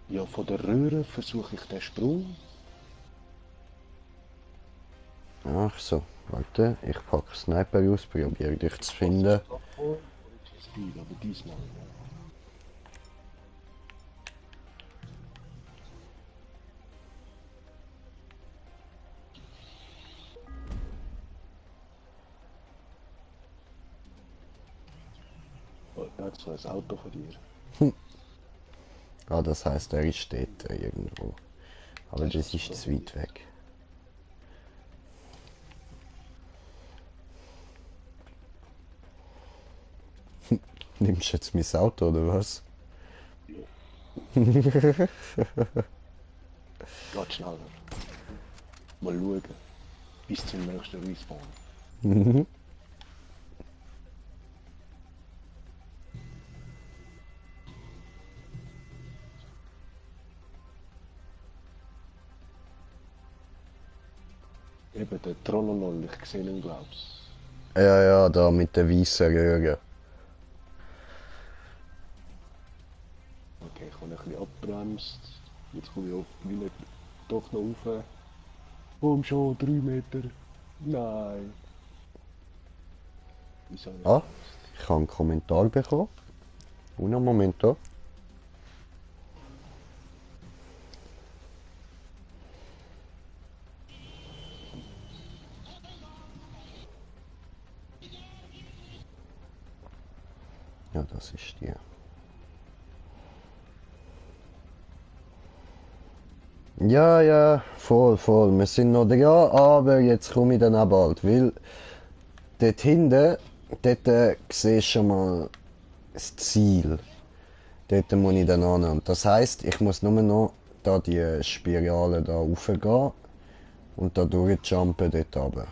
Ja, von der Röhre versuche ich den Sprung. Ach so, warte, ich packe Sniper aus, probiere dich zu finden. Spiel, aber diesmal. Ja. Oh, das war das Auto von dir. Ah, das heisst, er steht da irgendwo. Aber das ist zu weit weg. Nimmst du jetzt mein Auto oder was? Geht schneller. Mal schauen. Bis zum nächsten Respawn. Eben der Trollolol, ich sehe ihn, glaub's. Ja, ja, da mit der weißen Röhre. Okay, ich habe ein bisschen abbremst. Jetzt komme ich auf, will ich doch noch rauf. Komm schon, 3 Meter. Nein. Wieso nicht? Ah, ich habe einen Kommentar bekommen. Un momento. Ja, das ist die. Ja, ja, voll, voll. Wir sind noch dran, aber jetzt komme ich dann auch bald, weil dort hinten, dort siehst du schon mal das Ziel. Dort muss ich dann hin. Und das heisst, ich muss nur noch da die Spirale da raufgehen und da durchjumpen dort runter.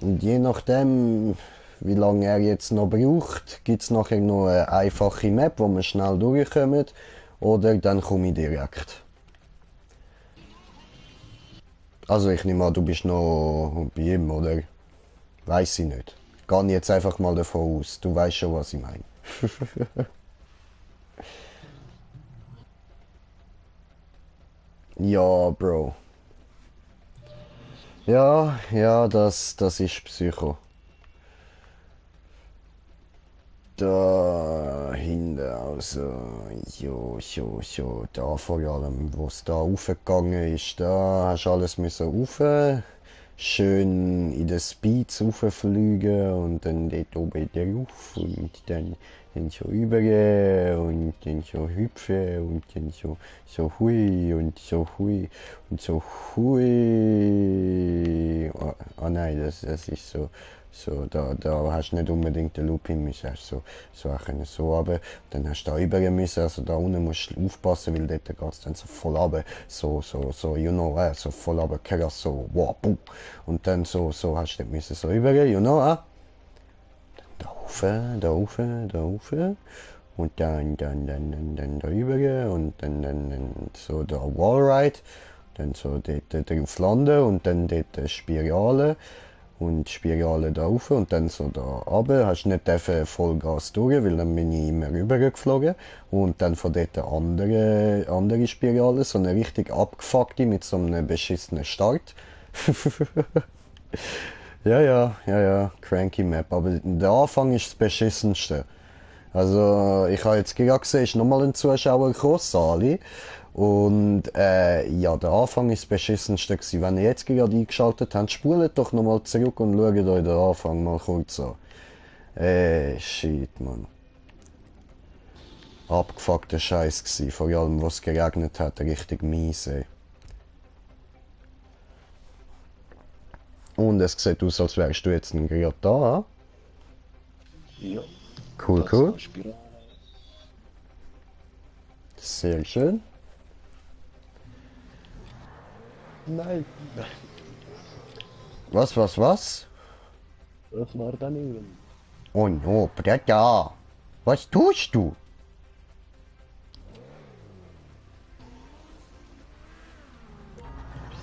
Und je nachdem, wie lange er jetzt noch braucht, gibt es nachher noch eine einfache Map, wo wir schnell durchkommen. Oder dann komme ich direkt. Also ich nehme an, du bist noch bei ihm, oder? Weiß ich nicht. Gehe jetzt einfach mal davon aus. Du weißt schon, was ich meine. Ja, Bro. Ja, ja, das ist Psycho. Da hinten, also, jo, da vor allem, wo es da raufgegangen ist, da hast du alles müssen rauf, schön in den Speeds rauffliegen und dann dort oben drauf und dann so rüber und dann so hüpfen und dann so hui und so hui und so hui. Ah nein, das ist so, da hast du nicht unbedingt den Loop hin müssen, hast so auch können so runter, dann hast du da rüber müssen, also da unten musst du aufpassen, weil dort geht's dann so voll runter, so, you know, so voll runter, krass, so, wow, boom, und dann so hast du dort müssen so rüber, you know, da rauf, und dann da rüber und dann so da Wallride, dann so dort drauf landen und dann dort Spirale und Spirale da rauf und dann so da runter. Hast nicht Vollgas durch, weil dann bin ich immer rüber geflogen und dann von dort andere Spirale, so eine richtig abgefuckte mit so einem beschissenen Start. Ja, cranky Map, aber der Anfang ist das beschissenste. Also, ich habe jetzt gerade gesehen, ist nochmal ein Zuschauer gekommen, Sali. Und ja, der Anfang ist das beschissenste gewesen. Wenn ihr jetzt gerade eingeschaltet habt, spult doch nochmal zurück und schaut euch den Anfang mal kurz an. Shit, Mann. Abgefuckter Scheiß gewesen, vor allem was geregnet hat, richtig mies, ey. Und es sieht aus, als wärst du jetzt gerade da. Ja. Cool. Sehr schön. Nein. Was? Das war daneben. Oh no, Bretter. Was tust du?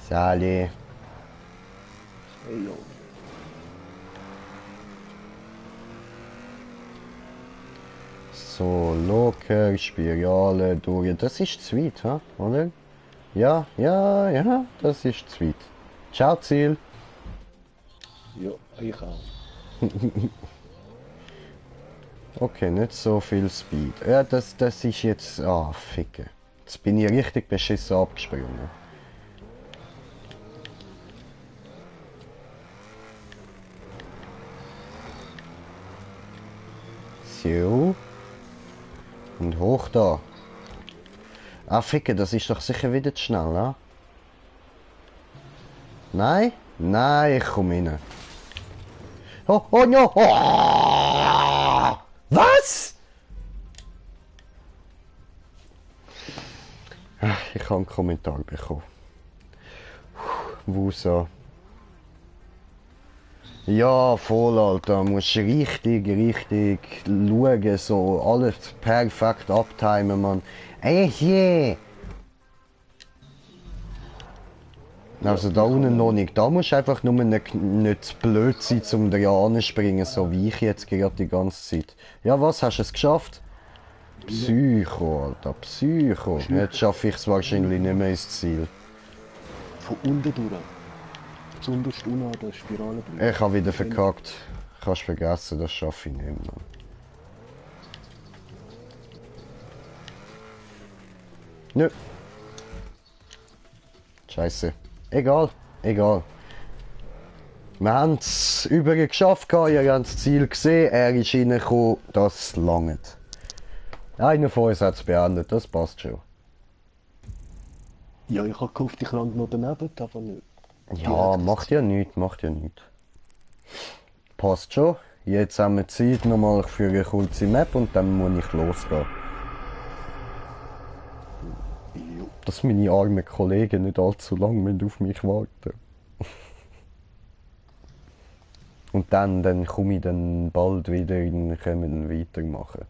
Sali. Hey, yo. So, locker, Spirale durch. Das ist Sweet, ha? Oder? Ja, das ist Sweet. Ciao, Ziel. Ja, ich auch. Okay, nicht so viel Speed. Ja, das ist jetzt... Ah, ficke. Jetzt bin ich richtig beschissen abgesprungen. So. Und hoch da. Ah, ficke, das ist doch sicher wieder zu schnell, ne? Nein? Nein, ich komm rein. Oh no! Oh! Was? Ich habe einen Kommentar bekommen. Wusa. Ja, voll, Alter. Du musst richtig schauen, so alles perfekt abtimen, Mann. Ey, also da unten noch nicht. Da musst du einfach nur nicht blöd sein, um da springen, so wie ich jetzt gerade die ganze Zeit. Ja, was? Hast du es geschafft? Psycho, Alter, Psycho. Jetzt schaffe ich es wahrscheinlich nicht mehr ins Ziel. Von unten durch. Besonders unten an der Spirale. Ich habe wieder verkackt. Kannst vergessen, das schaffe ich nicht mehr. Nö. Scheiße. Egal. Wir haben es geschafft, ihr habt das Ziel gesehen, er ist reingekommen, das langt. Einer von uns hat es beendet, das passt schon. Ja, ich habe gehofft, ich lande noch daneben, aber nicht. Ja, macht ja nichts. Passt schon. Jetzt haben wir Zeit nochmal für eine kurze Map und dann muss ich losgehen. Dass meine armen Kollegen nicht allzu lange auf mich warten. Und dann komme ich dann bald wieder und können weitermachen.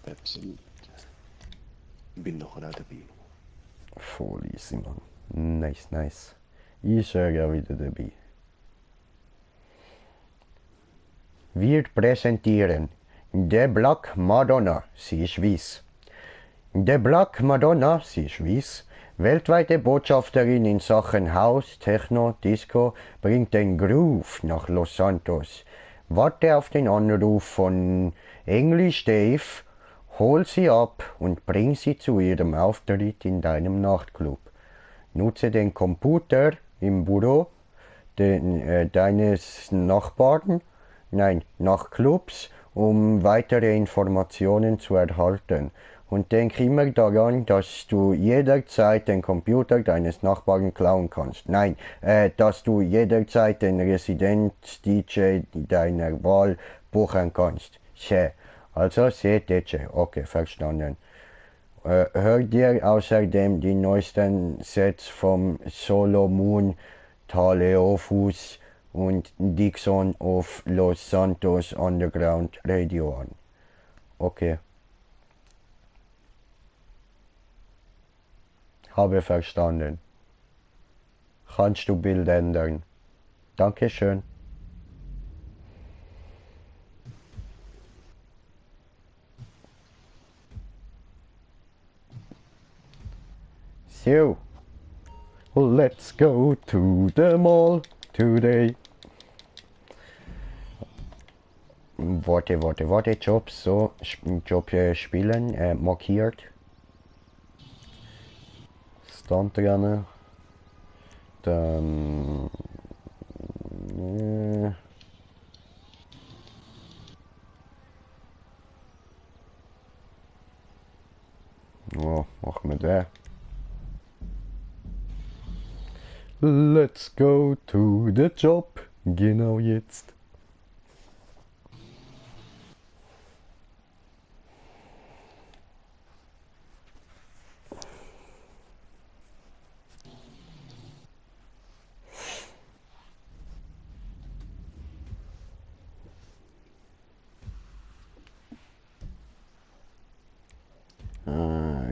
Absolut. Ich bin nachher auch dabei. Voll easy, Mann. Nice. Ich wäre ja wieder dabei. Wir präsentieren The Black Madonna, sie ist weiß. The Black Madonna, sie ist weiß. Weltweite Botschafterin in Sachen House, Techno, Disco, bringt den Groove nach Los Santos. Warte auf den Anruf von English Dave, hol sie ab und bring sie zu ihrem Auftritt in deinem Nachtclub. Nutze den Computer im Büro deines Nachtclubs, um weitere Informationen zu erhalten. Und denk immer daran, dass du jederzeit den Computer deines Nachbarn klauen kannst. Nein, dass du jederzeit den Resident-DJ deiner Wahl buchen kannst. Also DJ. Okay, verstanden. Hör dir außerdem die neuesten Sets vom Solomon, Taleofus und Dixon of Los Santos Underground Radio an. Okay. Habe verstanden. Kannst du Bild ändern? Dankeschön. So, let's go to the mall today. Warte, Jobs, so, Job spielen, markiert. Stuntrennen. Dann... Oh, machen wir den. Let's go to the job. Genau jetzt.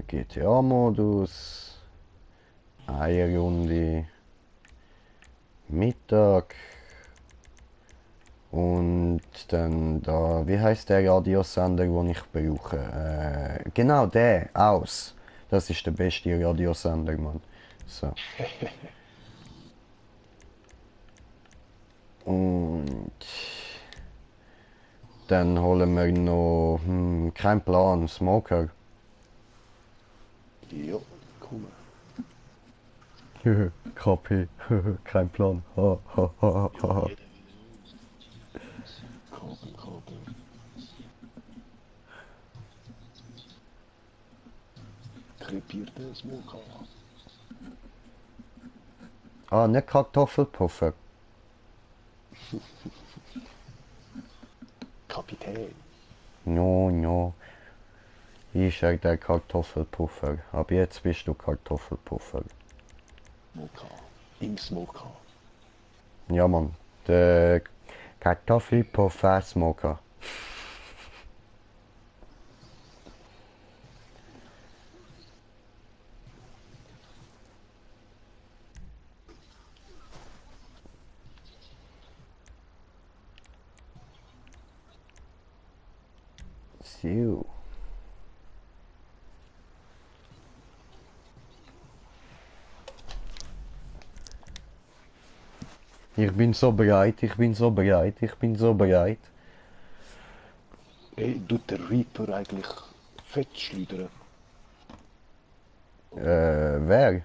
GTA-Modus. Eierrunde. Mittag. Und dann da, wie heißt der Radiosender, den ich brauche? Genau, der, aus. Das ist der beste Radiosender, Mann. So. Und dann holen wir noch, kein Plan, Smoker. Ja, komm. KP, kein Plan. Kabel. Krepierte Smoker. Ah, nicht Kartoffelpuffer. Kapitän. No. Ich sag der Kartoffelpuffer. Ab jetzt bist du Kartoffelpuffer. Smoker. Im Smoker. Ja, Mann. Der Kartoffelpuffer Smoker. So. Ich bin so bereit. Ey, tut der Reaper eigentlich fett schleudern? Wer?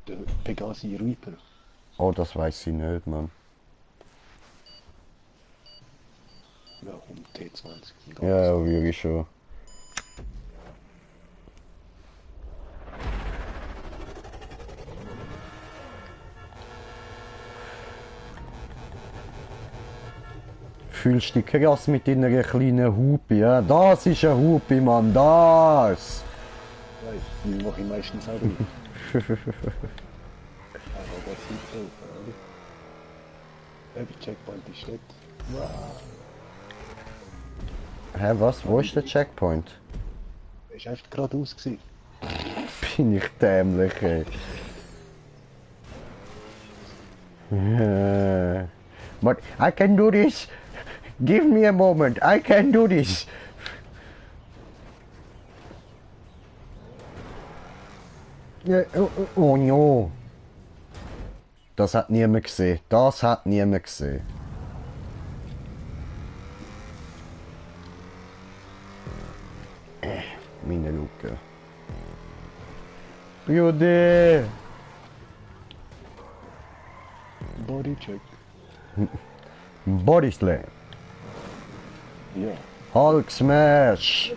Der Pegasi Reaper. Oh, das weiß ich nicht, Mann. Ja, um T20. Ja, würde ich schon. Fühlst du dich krass mit deiner kleinen Hupe, ja? Das ist eine Hupe, Mann, das! Weißt du, die mache ich meistens auch nicht. Aber das sieht so, oder? Der Checkpoint ist nicht. Wow. Hä, was? Wo ist der Checkpoint? Er ist einfach geradeaus gewesen. Bin ich dämlich, ey. But I can do this! Give me a moment, I can do this! Oh no! Das hat niemand gesehen. Meine Luke. Jude! Bodycheck. Body Slam. Ja. Hulk Smash.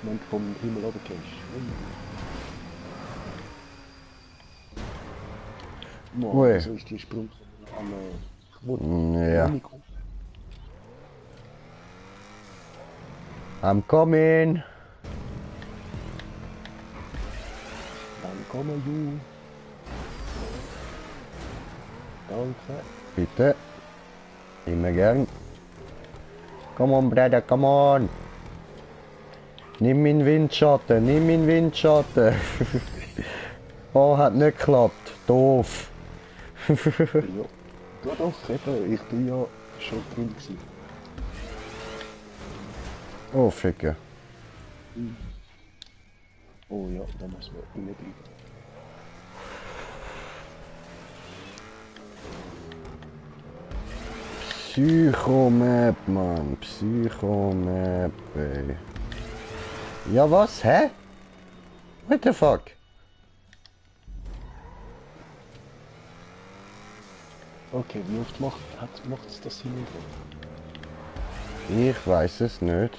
Wenn du vom Himmel runtergehst. Ui. Wieso ist die Sprung Ja. I'm coming. Dann kommen you. Danke. Bitte. Immer gern. Come on, Bruder, come on. Nimm meinen Windschatten, nimm meinen Windschatten. Oh, hat nicht geklappt. Doof. Ja. Doch, eben. Ich bin ja schon drin gewesen. Oh, Ficke. Oh ja, da muss man unbedingt. Psychomap, Mann. Psychomap, ey. Ja, was? Hä? What the fuck? Okay, wie oft macht es das hin? Ich weiß es nicht.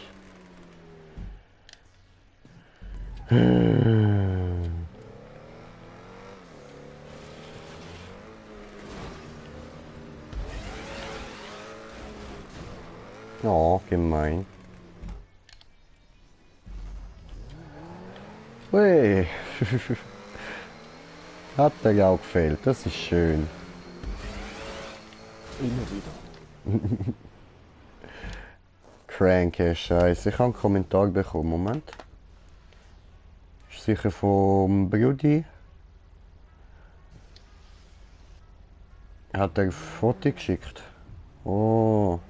Oh, gemein. Ui. Hat der ja auch gefehlt, das ist schön. Immer wieder. Cranky Scheiße. Ich habe einen Kommentar bekommen. Moment. Ist sicher vom Brudi. Hat er ein Foto geschickt. Oh.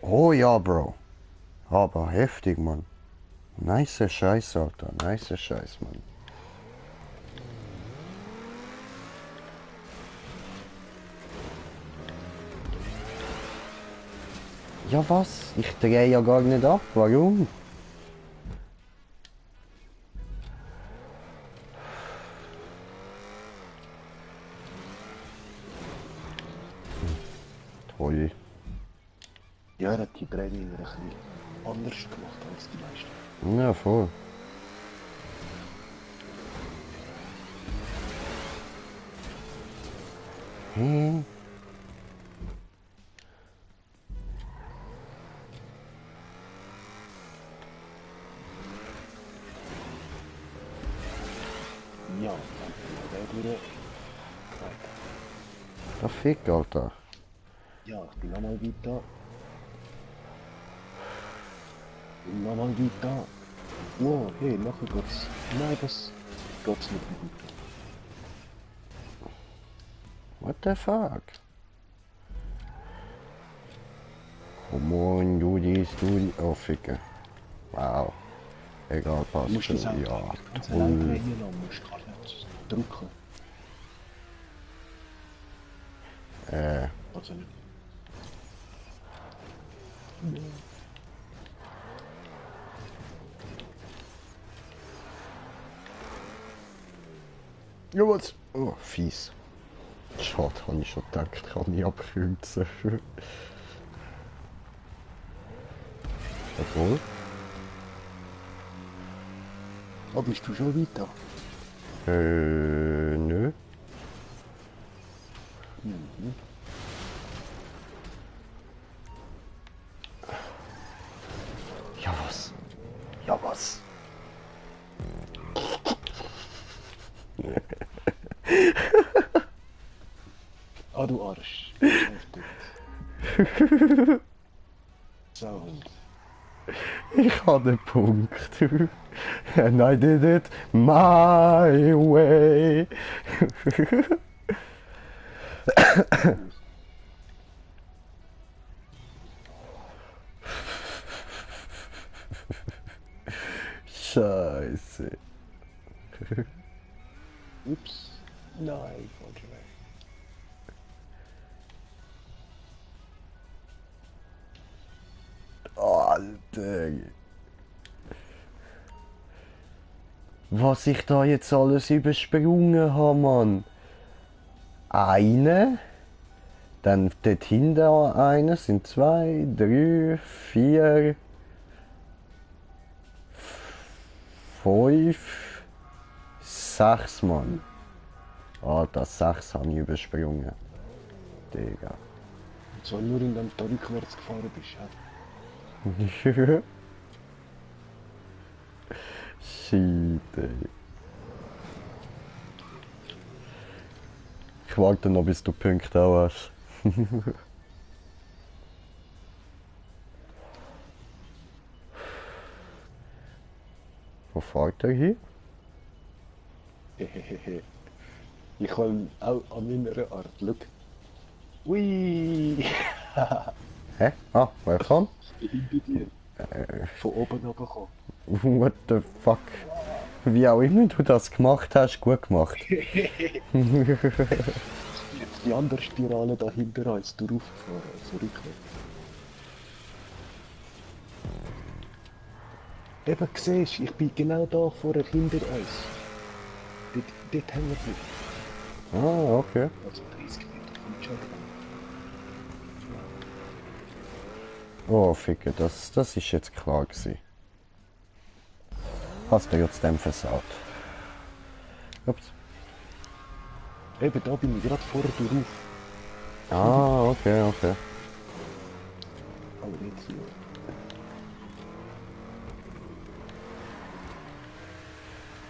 Oh ja, Bro. Aber heftig, Mann. Nice Scheiß, Alter. Nice Scheiß, Mann. Ja was? Ich drehe ja gar nicht ab. Warum? Toll. Ja, er hat die Training ein bisschen anders gemacht als die meisten. Ja, voll. Hm. Ja, der würde. Der Fick, Alter. Ja, ich bin nochmal weiter. Nochmal weiter. Wow, hey, nachher geht's. Nein, das geht's nicht mehr weiter. What the fuck? Come on, do this. Oh, Ficke. Wow. Egal, passt Du musst schon. das auch Ja, ganz toll. allein drehen lassen, musst gar nicht drücken. Also nicht. Ja, was? Oh, fies. Schade, habe ich schon gedacht, kann ich abkürzen. Obwohl? Oh, bist du schon weiter? Nö. Mhm. Ja, was? Ja, was? Ah, du Arsch. Sauhund. Ich habe den Punkt. And I did it my way. Scheiße. Ups. Nein, falsch weg. Alter. Was ich da jetzt alles übersprungen habe, Mann. Eine, Dann dort hinten einer sind 2, 3, 4, 5, 6 Mann. Alter, 6 habe ich übersprungen. Digga. Und zwar nur indem du da rückwärts gefahren bist, ja? Shit, ey. Ich warte noch, bis du Punkte auch hast. Wo fährt er hin? Hehehe. Ich kann auch an meiner Art. Schau. Ui! Hä? Ah, wer kommt? Hinter dir. Von oben runtergekommen. What the fuck? Wie auch immer du das gemacht hast, gut gemacht. Die andere Spirale da hinter uns durchgefahren, also rückwärts. Eben, siehst du, ich bin genau da vorher hinter uns. Dort hängen wir. Ah, okay. Also 30 Meter vom Joggen. Oh, Ficke, das ist jetzt klar gewesen. Hast du jetzt dem versaut? Ups. Eben, da bin ich gerade vorher drauf. Ah, okay, okay. Aber jetzt hier.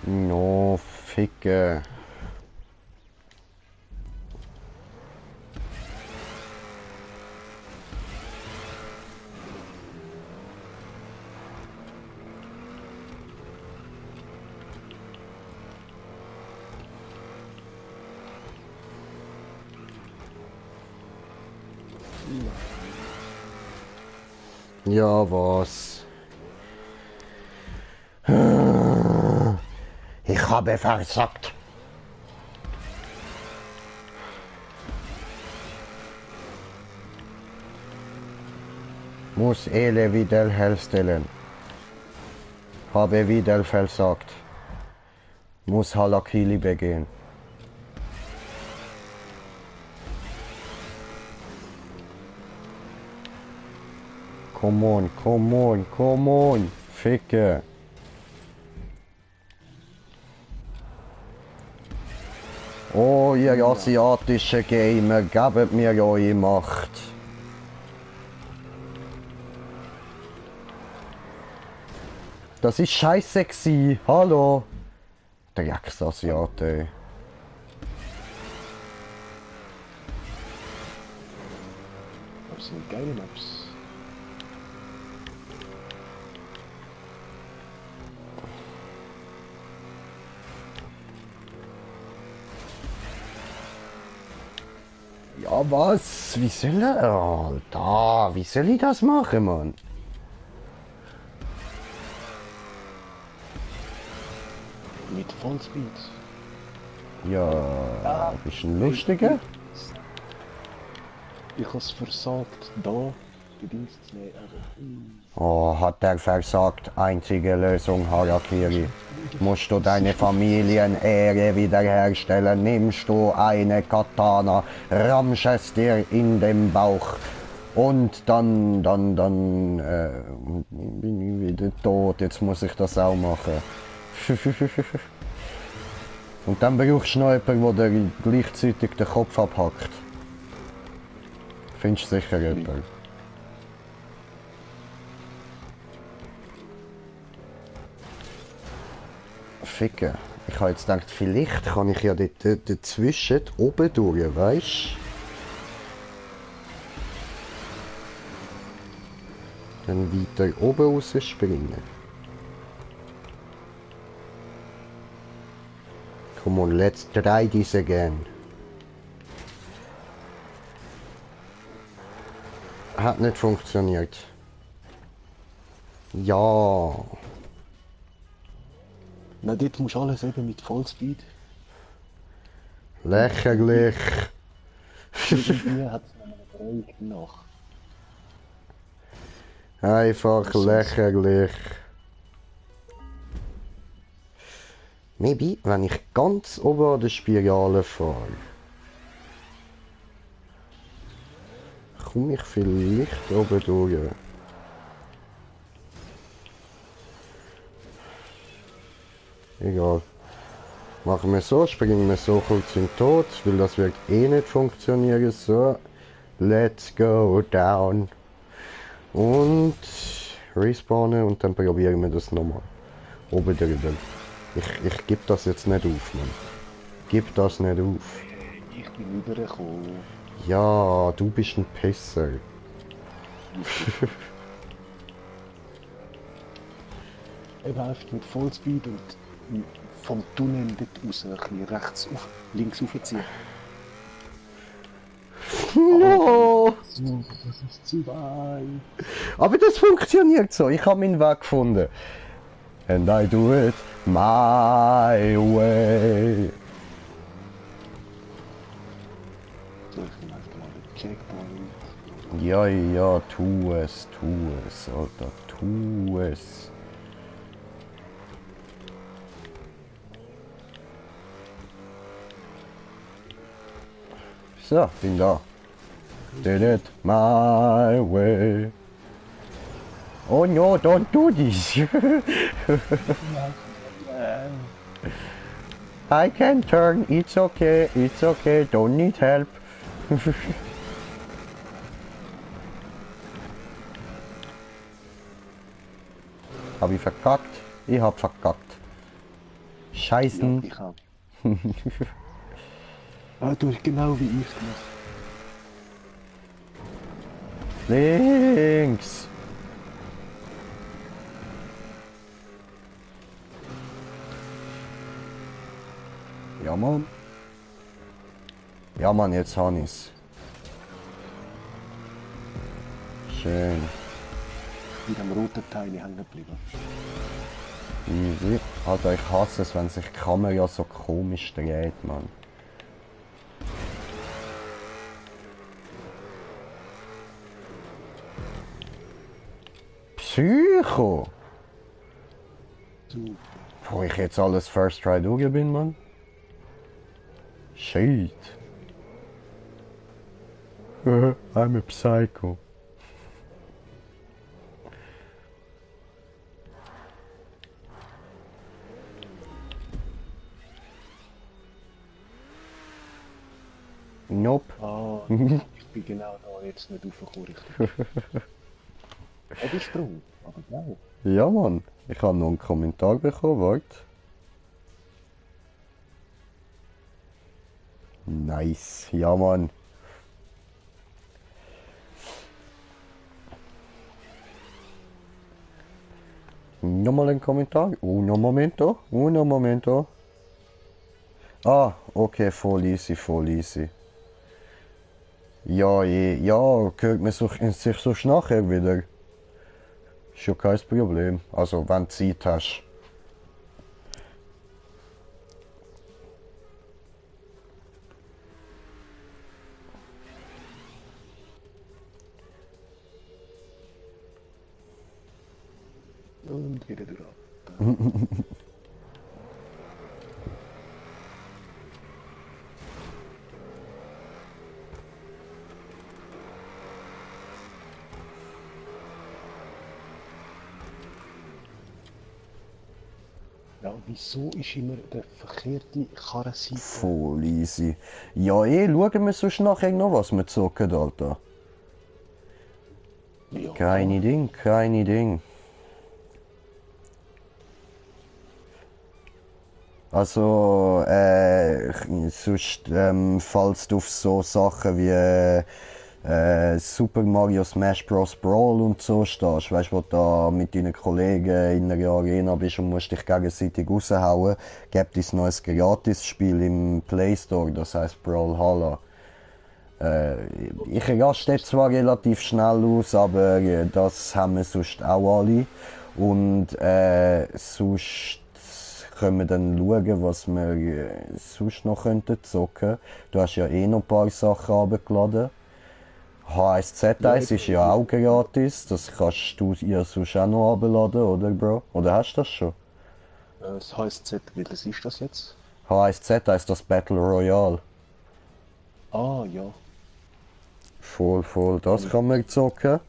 No, Ficke. Ja, was? Ich habe versagt. Muss Ele wieder herstellen. Habe wieder versagt. Muss Halakili begehen. Come on, come on, come on. Ficke. Oh, ihr asiatische Gamer, gebt mir eure Macht. Das ist scheiße gsi. Hallo. Drecksasiate. Das sind geile Maps. Ja, was? Wie soll er? Alter, wie soll ich das machen, Mann? Mit Vollspeed. Ja, bist du ein Lustiger? Ich habe es versagt, da die Dienst zu nehmen. Oh, hat er versagt. Einzige Lösung, Harakiri. Musst du deine Familienehre wiederherstellen, nimmst du eine Katana, rammst es dir in den Bauch und dann bin ich wieder tot. Jetzt muss ich das auch machen. Und dann brauchst du noch jemanden, der dir gleichzeitig den Kopf abhackt. Findest du sicher jemanden? Ficken. Ich habe jetzt gedacht, vielleicht kann ich ja dort dazwischen, oben durch, weißt du? Dann weiter oben raus springen. Come on, let's try this again. Hat nicht funktioniert. Ja. Na, dort musst du alles eben mit Vollspeed. Lächerlich. Irgendwie hat es noch eine Drehung nach. Einfach lächerlich. Maybe, wenn ich ganz oben an der Spirale fahre. komme ich vielleicht oben durch. Egal. Machen wir so, springen wir so kurz in den Tod, weil das wird eh nicht funktionieren. So, let's go down. Und respawnen und dann probieren wir das nochmal. Oben drüber. Ich gebe das jetzt nicht auf, Mann. Gib das nicht auf. Ich bin rübergekommen. Ja, du bist ein Pisser. Er läuft mit Vollspeed und vom Tunnel dort raus ein bisschen links raufziehen. No! So, das ist zu weit. Aber das funktioniert so. Ich habe meinen Weg gefunden. And I do it my way. So, ich nehme einfach mal den Checkpoint. Ja, ja, tu es, Alter, tu es. So, bin da. Did it my way. Oh no, don't do this. I can turn, it's okay, don't need help. Hab ich verkackt? Ich hab verkackt. Scheißen. Ja, ich hab. Du hast genau wie ich gemacht. Links. Ja, Mann. Ja, Mann, jetzt habe ich's. Schön. Mit dem roten Teil hängen geblieben. Easy. Alter, ich hasse es, wenn sich die Kamera so komisch dreht, Mann. Psycho! Super. Wo ich jetzt alles First Try durch bin, Mann. Shit. I'm a psycho. Nope. Ah, ich bin genau da jetzt nicht raufgekommen, richtig. Er ist Sprung, aber geil. Ja, Mann. Ich habe noch einen Kommentar bekommen, warte. Nice. Ja, Mann. Nochmal ein Kommentar. Uno momento. Uno momento. Ah, okay, voll easy, voll easy. Ja, ja, hört man sich so nachher wieder. Ist ja kein Problem. Also, wenn du Zeit hast. Und wieder durch. Ja, wieso ist immer der verkehrte Karrenseite? Voll easy. Ja, schauen wir sonst nachher noch, was wir zocken, Alter. Ja. Keine Ding, keine Ding. Also, sonst, falls du auf so Sachen wie Super Mario Smash Bros. Brawl und so stehst, weißt du, wo du da mit deinen Kollegen in einer Arena bist und musst dich gegenseitig raushauen, gibt es noch ein Gratis-Spiel im Play Store, das heisst Brawlhalla. Ich raste zwar relativ schnell aus, aber das haben wir sonst auch alle. Und sonst können wir dann schauen, was wir sonst noch zocken könnten. Du hast ja eh noch ein paar Sachen runtergeladen. H1Z1 ist ja auch gratis, das kannst du ja sonst auch noch runterladen, oder Bro? Oder hast du das schon? Das HSZ, welches ist das jetzt? H1Z1, das Battle Royale. Ah, ja. Voll, das kann man zocken.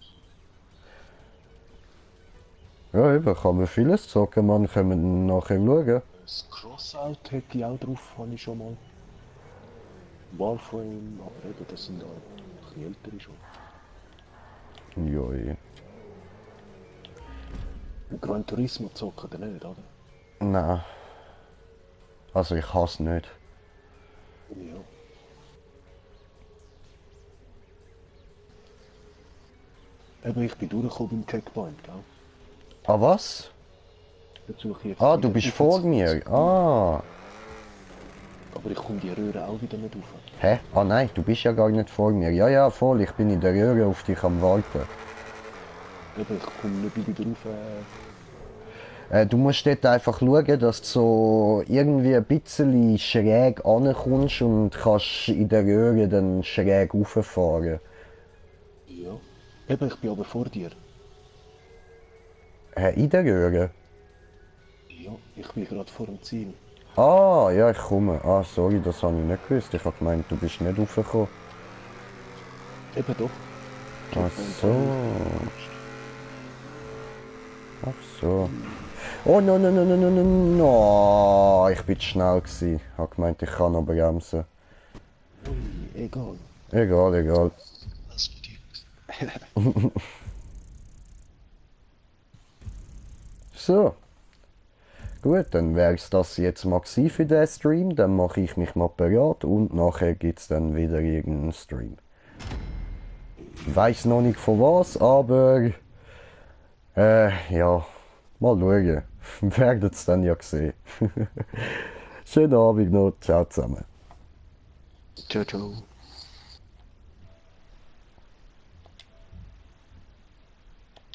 Ja, eben, kann man vieles zocken, man können wir nachher schauen. Das Crossout hätte ich auch drauf, habe ich schon mal. Warframe, aber eben, das sind auch ein bisschen ältere schon. Joi. Gran Turismo zocken oder nicht, oder? Nein. Also ich hasse nicht. Ja. Eben, ich bin durchgekommen beim Checkpoint, gell? Ah, was? Jetzt suche ich jetzt Ah, wieder du bist auf vor das- mir. Ah. Aber ich komme die Röhre auch wieder nicht rauf. Hä? Ah nein, du bist ja gar nicht vor mir. Ja, ja, voll, ich bin in der Röhre auf dich am Warten. Eben, ich komme nicht wieder rauf. Du musst dort einfach schauen, dass du so irgendwie ein bisschen schräg ankommst und kannst in der Röhre dann schräg rauffahren. Ja. Eben, ich bin aber vor dir. Hä, in der Röhre? Ja, ich bin gerade vor dem Ziel. Ah, ja, ich komme. Ah, sorry, das habe ich nicht gewusst. Ich habe gemeint, du bist nicht raufgekommen. Eben doch. Ach so. Ach so. Oh, no, no, no, no, no, no, no. Ich bin zu schnell gewesen. Ich habe gemeint, ich kann noch bremsen. Ui, egal. Egal. Alles gut. So. Gut, dann wäre es das jetzt mal gewesen für den Stream. Dann mache ich mich mal bereit und nachher gibt es dann wieder irgendeinen Stream. Ich weiss noch nicht von was, aber ja, mal schauen. Werdet es dann ja sehen. Schönen Abend noch, ciao zusammen. Ciao, ciao.